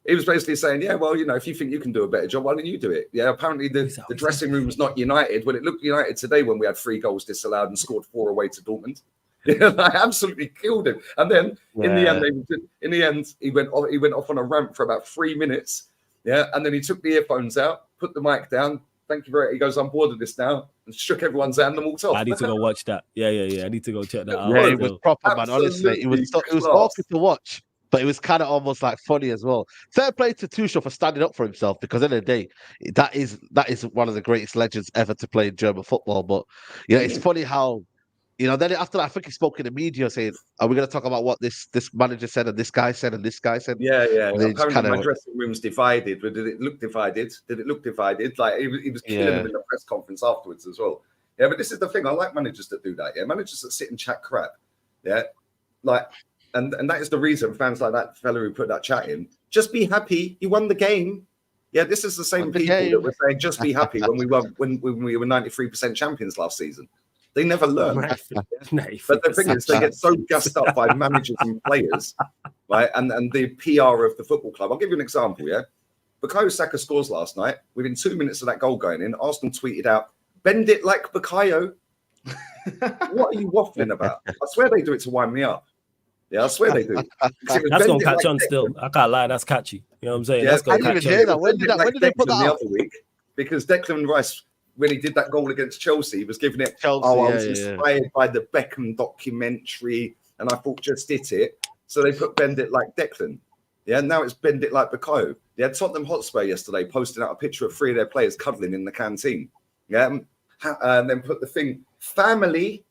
He was basically saying, yeah, well, if you think you can do a better job, why don't you do it? Yeah, apparently the dressing room was not united. Well, it looked united today when we had 3 goals disallowed and scored 4 away to Dortmund. I absolutely killed him. And then in the end, he went off on a rant for about 3 minutes. Yeah, and then he took the earphones out, put the mic down. Thank you very much. He goes, I'm bored of this now, and shook everyone's hand and walked off.
I need to go watch that. Yeah. I need to go check that out.
Yeah, it was proper, man. Honestly, it was awful to watch. But it was kind of almost like funny as well. Fair play to Tuchel for standing up for himself, because at the end of the day, that is one of the greatest legends ever to play in German football. But it's funny how, then after that, I think he spoke in the media saying, "Are we going to talk about what this manager said and this guy said and this guy said?"
Yeah. Apparently, my dressing room's divided. But did it look divided? Like he was killing them in the press conference afterwards as well. Yeah, but this is the thing. I like managers that do that. Yeah, managers that sit and chat crap. Yeah, like. And that is the reason fans like that fella who put that chat in, just be happy, you won the game. Yeah, this is the same people that were saying just be happy when we were 93% champions last season. They never learn. But the thing is, they get so gassed up by managers and players, right? And the PR of the football club. I'll give you an example, yeah? Bukayo Saka scores last night. Within 2 minutes of that goal going in, Arsenal tweeted out, "Bend it like Bukayo." What are you waffling about? I swear they do it to wind me up. Yeah, I swear they do.
That's going to catch on still. I can't lie, that's catchy. You know what I'm saying?
Yeah,
that's going to catch on.
That. When did they put that
the
out?
other week? Because Declan Rice, when he did that goal against Chelsea, he was giving it, I was inspired by the Beckham documentary, and I thought just hit it. So they put bend it like Declan. Yeah, now it's bend it like Bukayo. They had Tottenham Hotspur yesterday posting out a picture of 3 of their players cuddling in the canteen. Yeah, and then put the thing, family.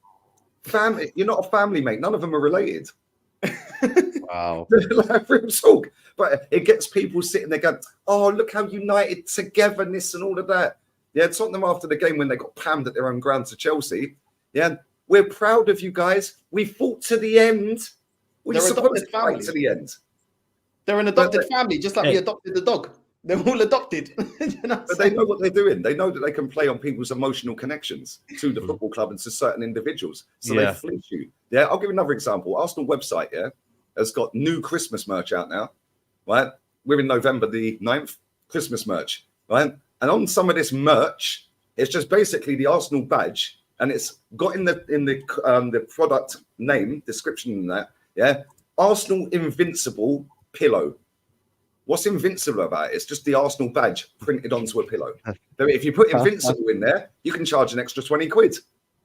You're not a family, mate. None of them are related.
Wow.
Like real talk. But it gets people sitting there going, oh, look how united togetherness and all of that. Yeah, Tottenham after the game when they got pammed at their own ground to Chelsea. Yeah, we're proud of you guys. We fought to the end. We're supposed to fight to the end.
They're an adopted family, just like we adopted the dog. They're all adopted.
But they know what they're doing. They know that they can play on people's emotional connections to the football club and to certain individuals. So they flinch you. Yeah, I'll give you another example. Arsenal website, has got new Christmas merch out now. Right? We're in November the 9th, Christmas merch. Right? And on some of this merch, it's just basically the Arsenal badge, and it's got in the product name, description and that, Arsenal Invincible pillow. What's invincible about it? It's just the Arsenal badge printed onto a pillow. So if you put invincible in there, you can charge an extra 20 quid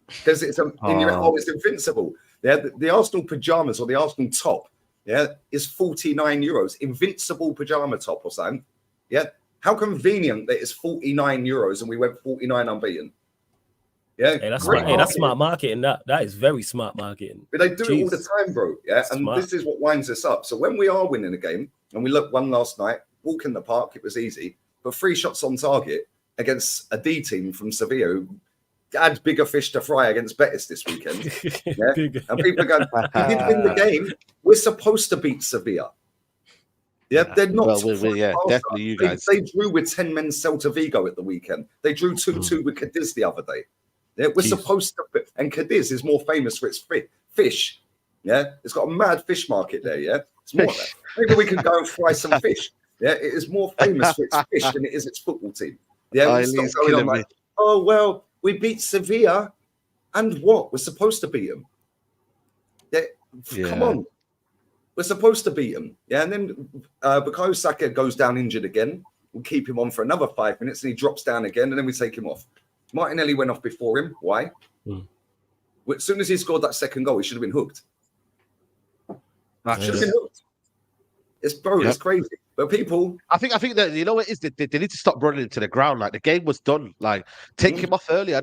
because it's it's invincible. Yeah, the Arsenal pajamas or the Arsenal top, is 49 euros. Invincible pajama top or something. Yeah, how convenient that it's 49 euros and we went 49 unbeaten. Yeah,
hey, that's smart marketing. That is very smart marketing.
But they do it all the time, bro. Yeah, and this is what winds us up. So when we are winning a game, and we looked one last night, walk in the park, it was easy, but 3 shots on target against a D team from Sevilla who had bigger fish to fry against Betis this weekend. Yeah, and people are going, "We did win the game. We're supposed to beat Sevilla." Yeah, they're not.
Well, definitely you guys.
They drew with 10 men Celta Vigo at the weekend. They drew 2-2 with Cadiz the other day. Yeah, we're supposed to, and Cadiz is more famous for its fish. Yeah, it's got a mad fish market there. Yeah, it's more. Maybe we can go and fry some fish. Yeah, it is more famous for its fish than it is its football team. Yeah, oh well, we beat Sevilla, and what? We're supposed to beat them. Yeah, come on, we're supposed to beat them. Yeah, and then Bukayo Saka goes down injured again. We'll keep him on for another 5 minutes, and he drops down again, and then we take him off. Martinelli went off before him. Why? As soon as he scored that second goal, he should have been hooked. Should have been hooked. It's crazy. But people,
I think that you know what it is. They need to stop running into the ground. Like the game was done. Like take him off early.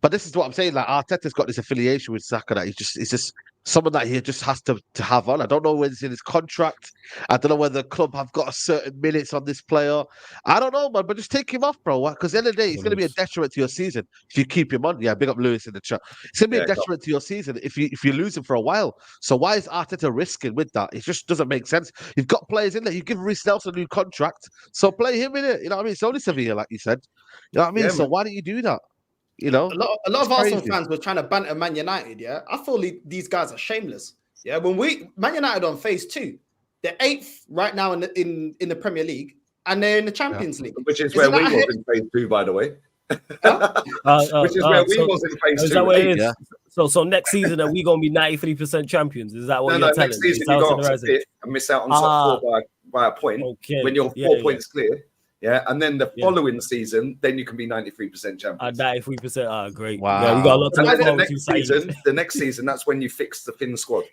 But this is what I'm saying. Like Arteta's got this affiliation with Saka that he's just someone that he just has to have on. I don't know whether it's in his contract. I don't know whether the club have got a certain minutes on this player. I don't know, man. But just take him off, bro. Because at the end of the day, it's going to be a detriment to your season if you keep him on. Yeah, big up Lewis in the chat. It's going to be a detriment to your season if you lose him for a while. So why is Arteta risking with that? It just doesn't make sense. You've got players in there. You give Reece Nelson a new contract, so play him in it. You know what I mean? It's only Sevilla, like you said. You know what I mean? Yeah, so why don't you do that? You know,
a lot of Arsenal fans were trying to banter Man United. Yeah, I feel these guys are shameless. Yeah, when Man United on phase 2, they're 8th right now in the Premier League, and they're in the Champions League,
which is where we was in phase 2, by the way. Which is where we was in phase 2.
Is that what it is? So next season, are we going to be 93% champions? Is that what you're telling me?
Next season, you go up to 5th and miss out on top 4 by a point when you're 4 points clear. Yeah, and then the following season, then you can be 93% champions.
93%. Great.
Wow.
Yeah, we got a lot to look forward
to. The next season, that's when you fix the thin squad.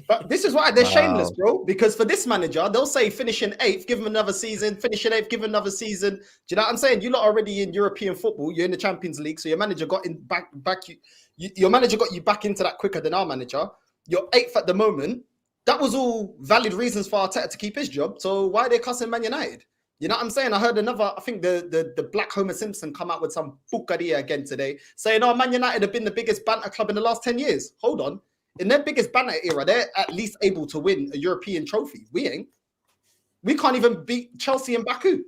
But this is why they're shameless, bro. Because for this manager, they'll say finishing 8th, give him another season. Finishing 8th, give him another season. Do you know what I'm saying? You're not already in European football. You're in the Champions League, so your manager got in back. Your manager got you back into that quicker than our manager. You're 8th at the moment. That was all valid reasons for Arteta to keep his job. So why are they cussing Man United? You know what I'm saying? I heard I think the Black Homer Simpson come out with some bucaria again today, saying, "Oh, Man United have been the biggest banter club in the last 10 years." Hold on. In their biggest banter era, they're at least able to win a European trophy. We ain't. We can't even beat Chelsea and Baku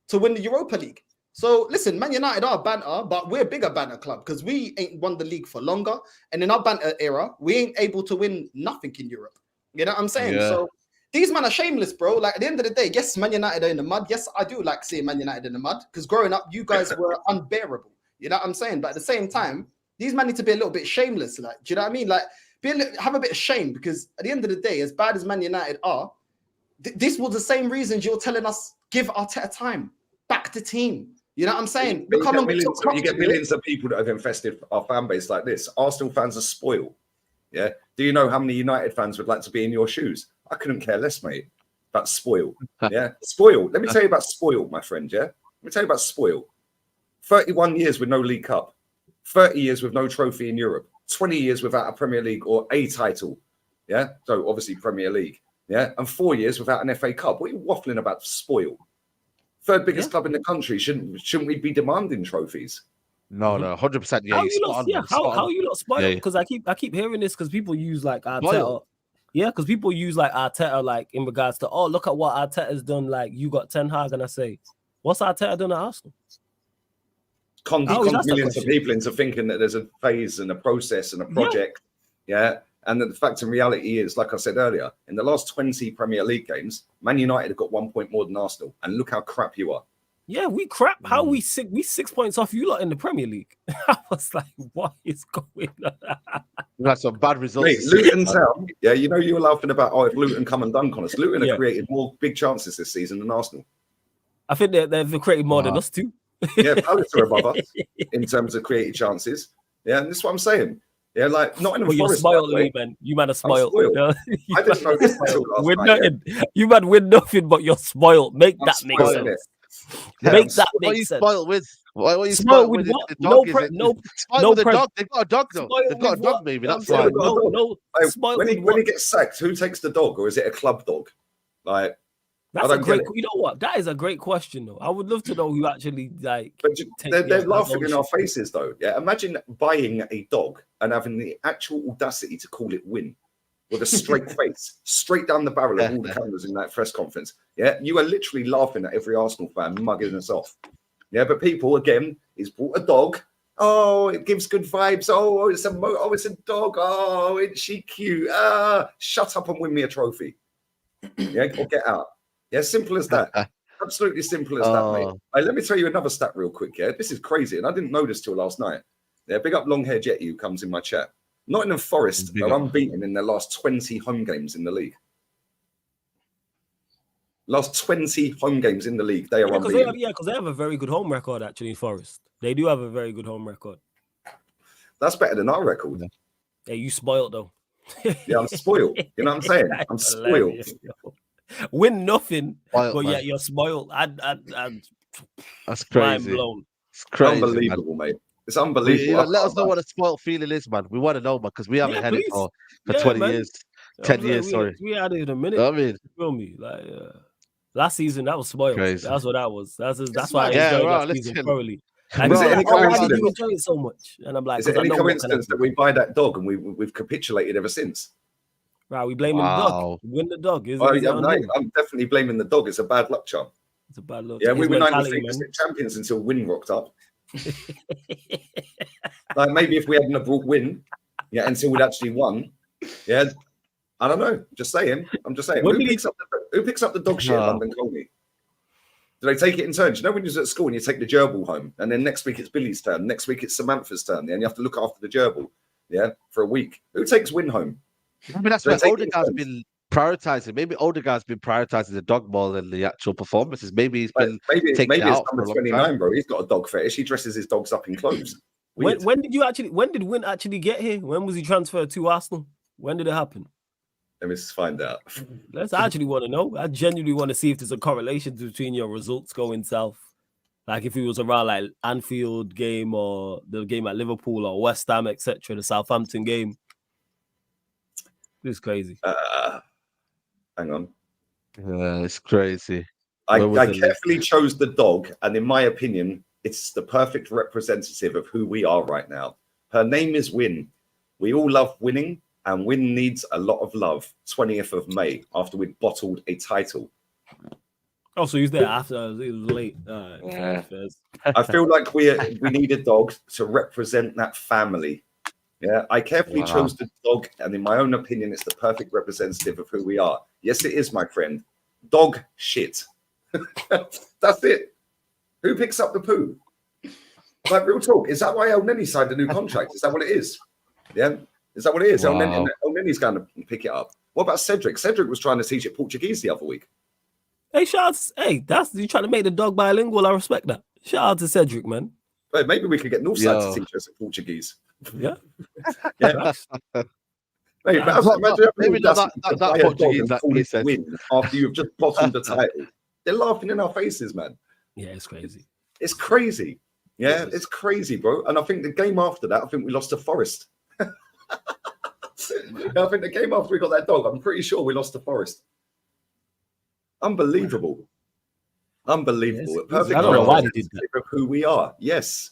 to win the Europa League. So listen, Man United are banter, but we're a bigger banter club because we ain't won the league for longer. And in our banter era, we ain't able to win nothing in Europe. You know what I'm saying?
Yeah.
So these men are shameless, bro. Like at the end of the day, yes, Man United are in the mud. Yes, I do like seeing Man United in the mud because growing up, you guys were unbearable. You know what I'm saying? But at the same time, these men need to be a little bit shameless. Like, do you know what I mean? Like, have a bit of shame because at the end of the day, as bad as Man United are, this was the same reasons you're telling us give Arteta time, back the team. You know what I'm saying?
You get millions of people that have infested our fan base like this. Arsenal fans are spoiled. Yeah. Do you know how many United fans would like to be in your shoes? I couldn't care less, mate. That's spoiled. Yeah. Spoiled. Let me tell you about spoiled, my friend. Yeah. Let me tell you about spoiled. 31 years with no League Cup, 30 years with no trophy in Europe, 20 years without a Premier League or a title. Yeah. So obviously Premier League. Yeah. And 4 years without an FA Cup. What are you waffling about? Spoiled. Third biggest club in the country. Shouldn't we be demanding trophies?
No, 100%. Yeah,
how you not spoiled? Because I keep hearing this because people use like Arteta. Yeah, because people use like Arteta like in regards to, oh, look at what Arteta's done. Like you got Ten Hag, and I say, what's Arteta done at Arsenal?
Conned millions of people into thinking that there's a phase and a process and a project. Yeah. And the fact and reality is, like I said earlier, in the last 20 Premier League games, Man United have got 1 point more than Arsenal. And look how crap you are.
Yeah, we crap. How we 6 points off you lot in the Premier League? I was like, what is going on?
We had some bad results.
Mate, Luton Town, yeah, you know you were laughing about, if Luton come and dunk on us. Luton have created more big chances this season than Arsenal.
I think they've created more than us too.
Yeah, Palace are above us in terms of created chances. Yeah, and this is what I'm saying. Yeah, like not in a
You're spoiled, man. You man are spoiled.
I didn't know this until last night.
Nothing. You man win nothing, but you're spoiled. Make that make sense.
Yeah,
make that make sense.
Spoiled with? What are you
spoiled
with?
What?
The dog,
No,
spoiled with the dog. They've got a dog though. They've got a dog, maybe. That's why.
No.
When he gets sacked, who takes the dog, or is it a club dog? Like.
That's a great. You know what? That is a great question, though. I would love to know who actually like.
But they're laughing in our faces, though. Yeah, imagine buying a dog and having the actual audacity to call it Win, with a straight face, straight down the barrel of all the cameras in that press conference. Yeah, you are literally laughing at every Arsenal fan mugging us off. Yeah, but people again, he's bought a dog. Oh, it gives good vibes. Oh, it's a dog. Oh, isn't she cute? Shut up and win me a trophy. Yeah, or get out. Yeah, simple as that. Absolutely simple as that, mate. Let me tell you another stat real quick, yeah? This is crazy, and I didn't know this till last night. Yeah, big up Long Hair Jetty who comes in my chat. Nottingham Forest are unbeaten in their last 20 home games in the league. Last 20 home games in the league, they are unbeaten.
Because they have a very good home record, actually, in Forest. They do have a very good home record.
That's better than our record.
Yeah, you spoiled, though.
Yeah, I'm spoiled. You know what I'm saying? I'm spoiled.
Win nothing, but yeah, you're spoiled.
That's crazy.
Mind blown.
It's crazy, unbelievable, mate. It's unbelievable.
Let us know what a spoiled feeling is, man. We want to know, man, because we haven't had it for 20 years, 10 years. Sorry,
we had it in a minute.
I mean,
you feel me? Like last season, that was spoiled.
Crazy.
That's what that was. That's why I enjoyed that season thoroughly.
Why did
you enjoy it so much? And I'm like,
is it any coincidence that we buy that dog and we've capitulated ever since?
Right, we blaming the dog. Win the dog.
I'm definitely blaming the dog. It's a bad luck charm.
It's a bad luck.
Yeah, we were 93% champions until Win rocked up. Like maybe if we hadn't have brought Win, yeah, until we'd actually won. Yeah, I don't know. Just saying. I'm just saying. Who picks up the dog shit at London Colney? Do they take it in turns? You know when you're at school and you take the gerbil home, and then next week it's Billy's turn, next week it's Samantha's turn, and you have to look after the gerbil, yeah, for a week. Who takes Win home?
I mean, that's what Odegaard's been prioritizing. Maybe Odegaard's been prioritizing the dog more than the actual performances. Maybe he's been maybe it's
number 29, bro. He's got a dog fetish. He dresses his dogs up in clothes.
When did Win actually get here? When was he transferred to Arsenal? When did it happen?
Let me just find out.
I actually want to know. I genuinely want to see if there's a correlation between your results going south. Like if it was around like Anfield game or the game at Liverpool or West Ham, etc., the Southampton game. This is crazy.
Hang on.
It's crazy.
I carefully chose the dog, and in my opinion, it's the perfect representative of who we are right now. Her name is Win. We all love winning, and Win needs a lot of love. 20th of May, after we'd bottled a title.
Oh, so he was there after it was late.
I feel like we need a dog to represent that family. Yeah, I carefully chose the dog, and in my own opinion, it's the perfect representative of who we are. Yes, it is, my friend. Dog shit. That's it. Who picks up the poo? Like, real talk. Is that why El Neni signed a new contract? Is that what it is? Yeah? Is that what it is? Wow. El Neni's going to pick it up. What about Cedric? Cedric was trying to teach it Portuguese the other week.
Hey, that's you trying to make the dog bilingual. I respect that. Shout out to Cedric, man.
Wait, maybe we could get Northside to teach us Portuguese.
Yeah.
Yeah. Maybe that Portuguese that he said win after you've just bottomed the title. They're laughing in our faces, man.
Yeah, it's crazy.
It's crazy. Yeah, it's crazy, bro. And I think the game after that, I think we lost to Forest. I think the game after we got that dog, I'm pretty sure we lost to Forest. Unbelievable. Unbelievable.
Yes, perfect. I don't know why they did that.
Of who we are. Yes,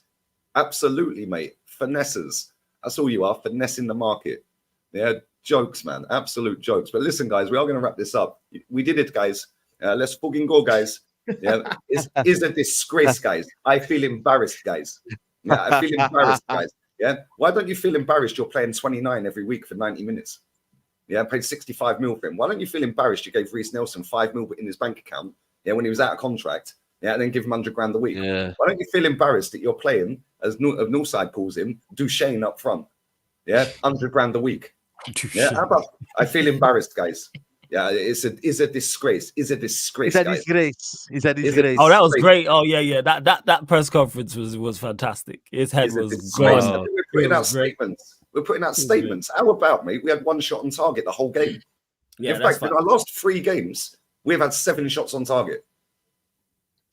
absolutely, mate. Finessers. That's all you are. Finessing the market. Yeah, jokes, man. Absolute jokes. But listen, guys, we are going to wrap this up. We did it, guys. Let's fucking go, guys. Yeah, is a disgrace, guys. I feel embarrassed, guys. Yeah, I feel embarrassed, guys. Yeah. Why don't you feel embarrassed? You're playing 29 every week for 90 minutes. Yeah, paid 65 mil for him. Why don't you feel embarrassed? You gave Reece Nelson 5 mil in his bank account. Yeah, when he was out of contract. Yeah, and then give him 100 grand a week.
Yeah.
Why don't you feel embarrassed that you're playing, as Northside calls him, Duchesne up front? Yeah, 100 grand a week. Yeah, how about? I feel embarrassed, guys. Yeah, it's a disgrace. It's a disgrace.
It's a disgrace. It's a disgrace.
Oh, that was great. Oh yeah. That press conference was fantastic. His head was gone.
We're putting out statements. We're putting out statements. How about, mate? We had 1 shot on target the whole game.
Yeah,
in fact, in our last 3 games, we've had 7 shots on target.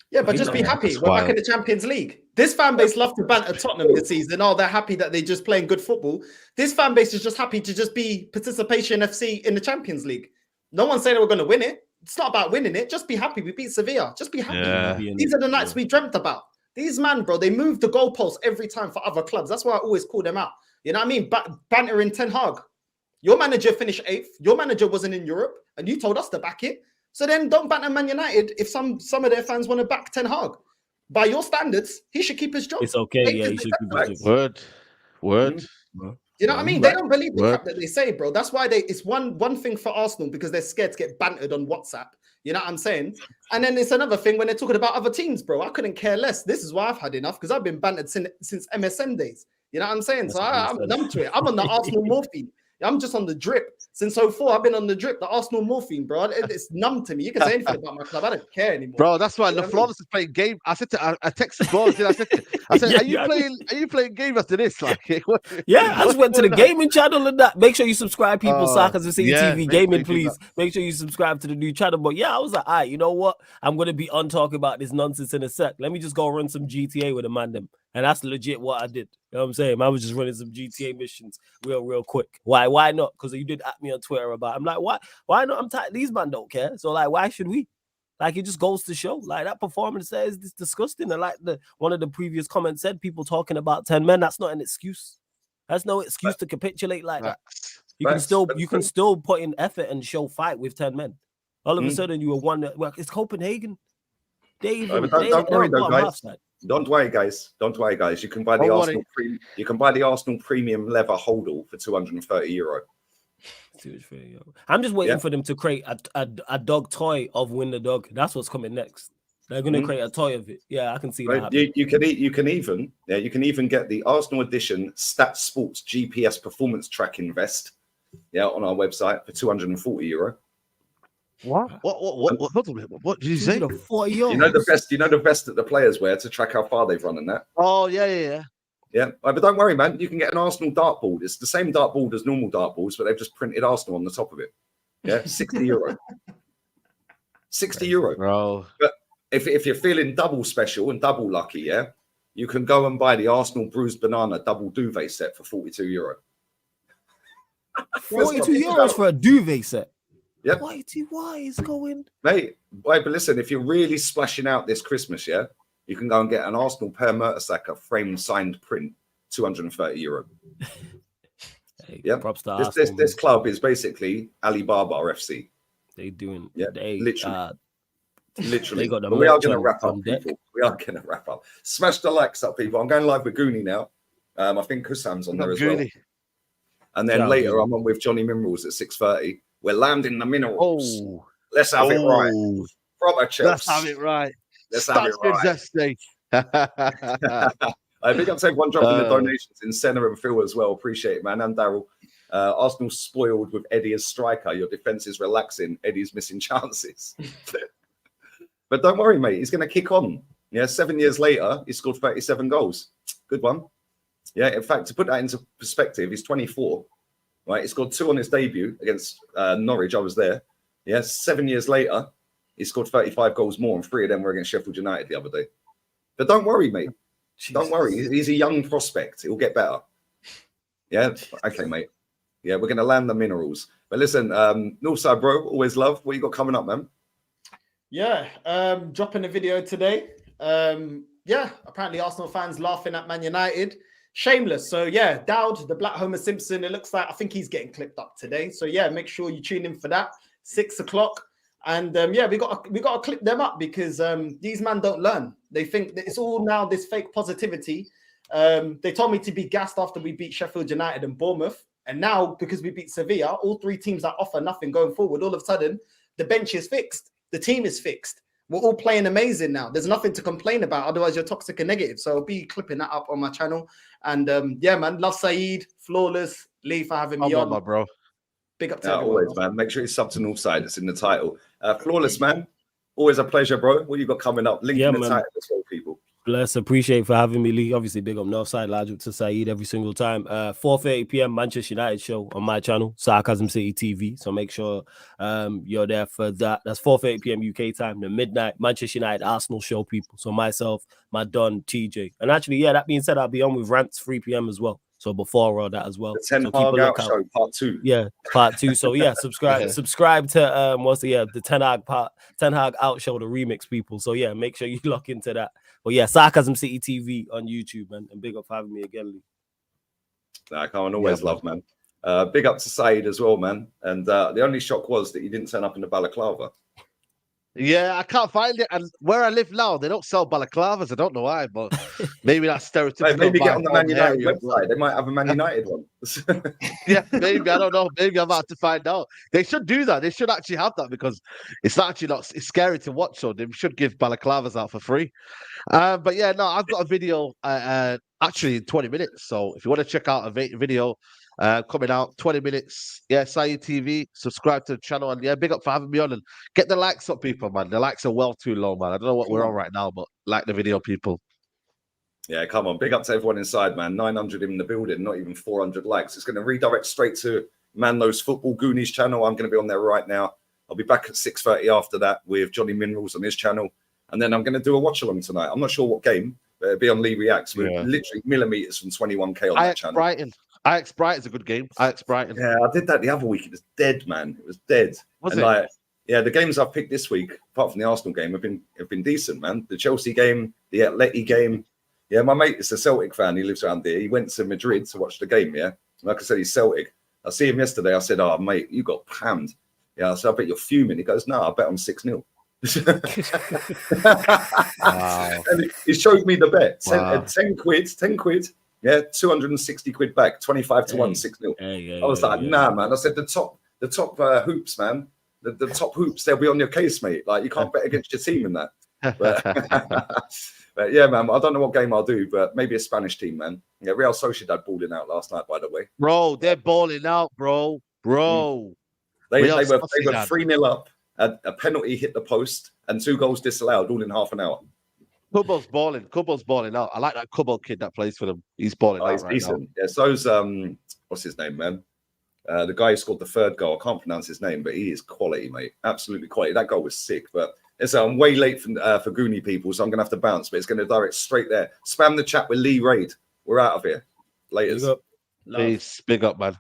Yeah, but just be happy. We're back in the Champions League. This fan base love to banter Tottenham this season. Oh, they're happy that they're just playing good football. This fan base is just happy to just be participation FC in the Champions League. No one's saying we're going to win it. It's not about winning it. Just be happy. We beat Sevilla. Just be happy.
Yeah.
These are the nights we dreamt about. These man, bro, they move the goalposts every time for other clubs. That's why I always call them out. You know what I mean? Bantering Ten Hag. Your manager finished 8th. Your manager wasn't in Europe, and you told us to back it. So then don't banter Man United if some of their fans want to back Ten Hag. By your standards, he should keep his job.
It's okay. Yeah, he should keep his
job. Word.
You know what I mean? They don't believe the crap that they say, bro. That's why it's one thing for Arsenal because they're scared to get bantered on WhatsApp. You know what I'm saying? And then it's another thing when they're talking about other teams, bro. I couldn't care less. This is why I've had enough because I've been bantered since MSN days. You know what I'm saying? So I'm numb to it. I'm on the Arsenal morphine. I'm just on the drip. Since 04, I've been on the drip, the Arsenal morphine, bro. It's numb to me. You can say anything about my club. I don't care anymore.
Bro, that's why LaFlawless is playing game. I said I texted Flawless. I said, are you playing game after this? Like,
yeah, I just went to the gaming channel and that. Make sure you subscribe, people. SarcasmCityTV gaming, please. Make sure you subscribe to the new channel. But yeah, I was like, all right, you know what? I'm gonna be on talking about this nonsense in a sec. Let me just go run some GTA with a man them. And that's legit what I did. You know what I'm saying? I was just running some GTA missions real quick. Why not? Because you did at me on Twitter about it. I'm like, why not? I'm tired. These man don't care. So like, why should we? Like, it just goes to show. Like, that performance there is disgusting. And like one of the previous comments said, people talking about 10 men, that's not an excuse. That's no excuse to capitulate like that. You can still put in effort and show fight with 10 men. All of a sudden you were one that it's Copenhagen.
Don't worry though, guys. Don't worry, guys. You can buy the Arsenal premium leather holdall for €230.
I'm just waiting for them to create a dog toy of Win the Dog. That's what's coming next. They're going to create a toy of it. Yeah, I can see that.
You can even get the Arsenal edition Stat Sports GPS performance tracking vest. Yeah, on our website for €240.
What did you say?
You know the vest that the players wear to track how far they've run and that.
Oh yeah.
But don't worry, man. You can get an Arsenal dartboard. It's the same dartboard as normal dartboards, but they've just printed Arsenal on the top of it. Yeah, €60. €60.
Bro.
But if you're feeling double special and double lucky, yeah, you can go and buy the Arsenal bruised banana double duvet set for €42.
€42 for a duvet set.
Yep.
Why is going?
Mate, but listen, if you're really splashing out this Christmas, yeah, you can go and get an Arsenal Per Mertesacker framed signed print, €230. Yeah,
props to
this club is basically Alibaba FC.
They doing,
literally.
They got the
we are going to wrap up, people. We are going to wrap up. Smash the likes up, people. I'm going live with Goonie now. I think Kussam's on there as well. And then later, I'm on with Johnny Minerals at 6:30. We're landing the minerals.
Oh,
let's have it right. Proper Chelsea.
Let's have it right.
Let's have it right. I think I'm saying one dropping the donations in Senna and Phil as well. Appreciate it, man. And Daryl. Arsenal spoiled with Eddie as striker. Your defense is relaxing. Eddie's missing chances. But don't worry, mate. He's going to kick on. Yeah, 7 years later, he scored 37 goals. Good one. Yeah, in fact, to put that into perspective, he's 24. Right, he scored 2 on his debut against Norwich. I was there. Yeah, 7 years later, he scored 35 goals more, and 3 of them were against Sheffield United the other day. But don't worry, mate. Jesus. Don't worry. He's a young prospect. It'll get better. Yeah, okay, mate. Yeah, we're going to land the minerals. But listen, Northside, bro, always love. What you got coming up, man?
Yeah, dropping a video today. Apparently Arsenal fans laughing at Man United. Shameless. So yeah, Dowd, the Black Homer Simpson, it looks like, I think he's getting clipped up today. So yeah, make sure you tune in for that, 6 o'clock. And we got to clip them up because these men don't learn. They think that it's all now this fake positivity. They told me to be gassed after we beat Sheffield United and Bournemouth. And now, because we beat Sevilla, all 3 teams that offer nothing going forward, all of a sudden, the bench is fixed. The team is fixed. We're all playing amazing now. There's nothing to complain about. Otherwise, you're toxic and negative. So I'll be clipping that up on my channel. And yeah, man, love Saeed, Flawless, Lee for having me on.
My bro.
Big up to everyone.
Always, man. Make sure you sub to Northside. It's in the title. Flawless, man. Always a pleasure, bro. What you got coming up? Link in the title as well, people.
Bless, appreciate for having me, Lee. Obviously, big up Northside, large up to Saeed every single time. 4:30 p.m. Manchester United show on my channel, Sarcasm City TV. So make sure you're there for that. That's 4:30 p.m. UK time. The midnight Manchester United Arsenal show, people. So myself, my Don, TJ, and actually, yeah. That being said, I'll be on with Rants 3 p.m. as well. So before all that as well.
The 10 HAG out show, part 2.
Yeah, part 2. So yeah, subscribe to the 10 HAG out show, the remix, people. So yeah, make sure you lock into that. But yeah, Sarcasm City TV on YouTube, man. And big up for having me again, Lee.
I can't always love, man. Big up to Saeed as well, man. And the only shock was that you didn't turn up in the balaclava.
Yeah, I can't find it. And where I live now, they don't sell balaclavas. I don't know why, but maybe that's stereotypical.
Maybe get on the Man United website. They might have a Man United one.
Yeah, maybe. I don't know. Maybe I'm about to find out. They should do that. They should actually have that because it's actually not. It's scary to watch. So they should give balaclavas out for free. But yeah, no, I've got a video actually in 20 minutes. So if you want to check out a video. Coming out 20 minutes. Yeah, SciTV. Subscribe to the channel and yeah, big up for having me on and get the likes up, people, man. The likes are well too low, man. I don't know what we're on right now, but like the video, people.
Yeah, come on. Big up to everyone inside, man. 900 in the building, not even 400 likes. It's going to redirect straight to Manlo's Football Goonies channel. I'm going to be on there right now. I'll be back at 6:30 after that with Johnny Minerals on his channel. And then I'm going to do a watch along tonight. I'm not sure what game, but it'll be on Lee Reacts. We're literally millimeters from 21K on that channel.
Brighton. Ajax Brighton's a good game. Ajax Brighton.
Yeah, I did that the other week. It was dead, man. It was dead.
Was it?
Yeah, the games I've picked this week, apart from the Arsenal game, have been decent, man. The Chelsea game, the Atleti game. Yeah, my mate is a Celtic fan. He lives around there. He went to Madrid to watch the game, yeah. Like I said, he's Celtic. I see him yesterday. I said, oh, mate, you got pammed. Yeah, I said, I bet you're fuming. He goes, no, I bet I'm 6-0. Wow. And he showed me the bet. 10 quid. Yeah, 260 quid back, 25 to 1, 6-0. I was like, nah, man. I said the top hoops, man. The top hoops, they'll be on your case, mate. Like you can't bet against your team in that. But yeah, man. I don't know what game I'll do, but maybe a Spanish team, man. Yeah, Real Sociedad balling out last night, by the way.
Bro, they're balling out, bro. They were
3-0 up. A penalty hit the post and 2 goals disallowed, all in half an hour.
Kubo's balling out. I like that Kubo kid that plays for them. He's balling out. He's right decent. Now.
Yeah, so's what's his name, man? The guy who scored the 3rd goal. I can't pronounce his name, but he is quality, mate. Absolutely quality. That goal was sick. But I'm way late for Goonie people, so I'm gonna have to bounce. But it's gonna direct straight there. Spam the chat with Lee Raid. We're out of here. Later.
Peace. Big up, man.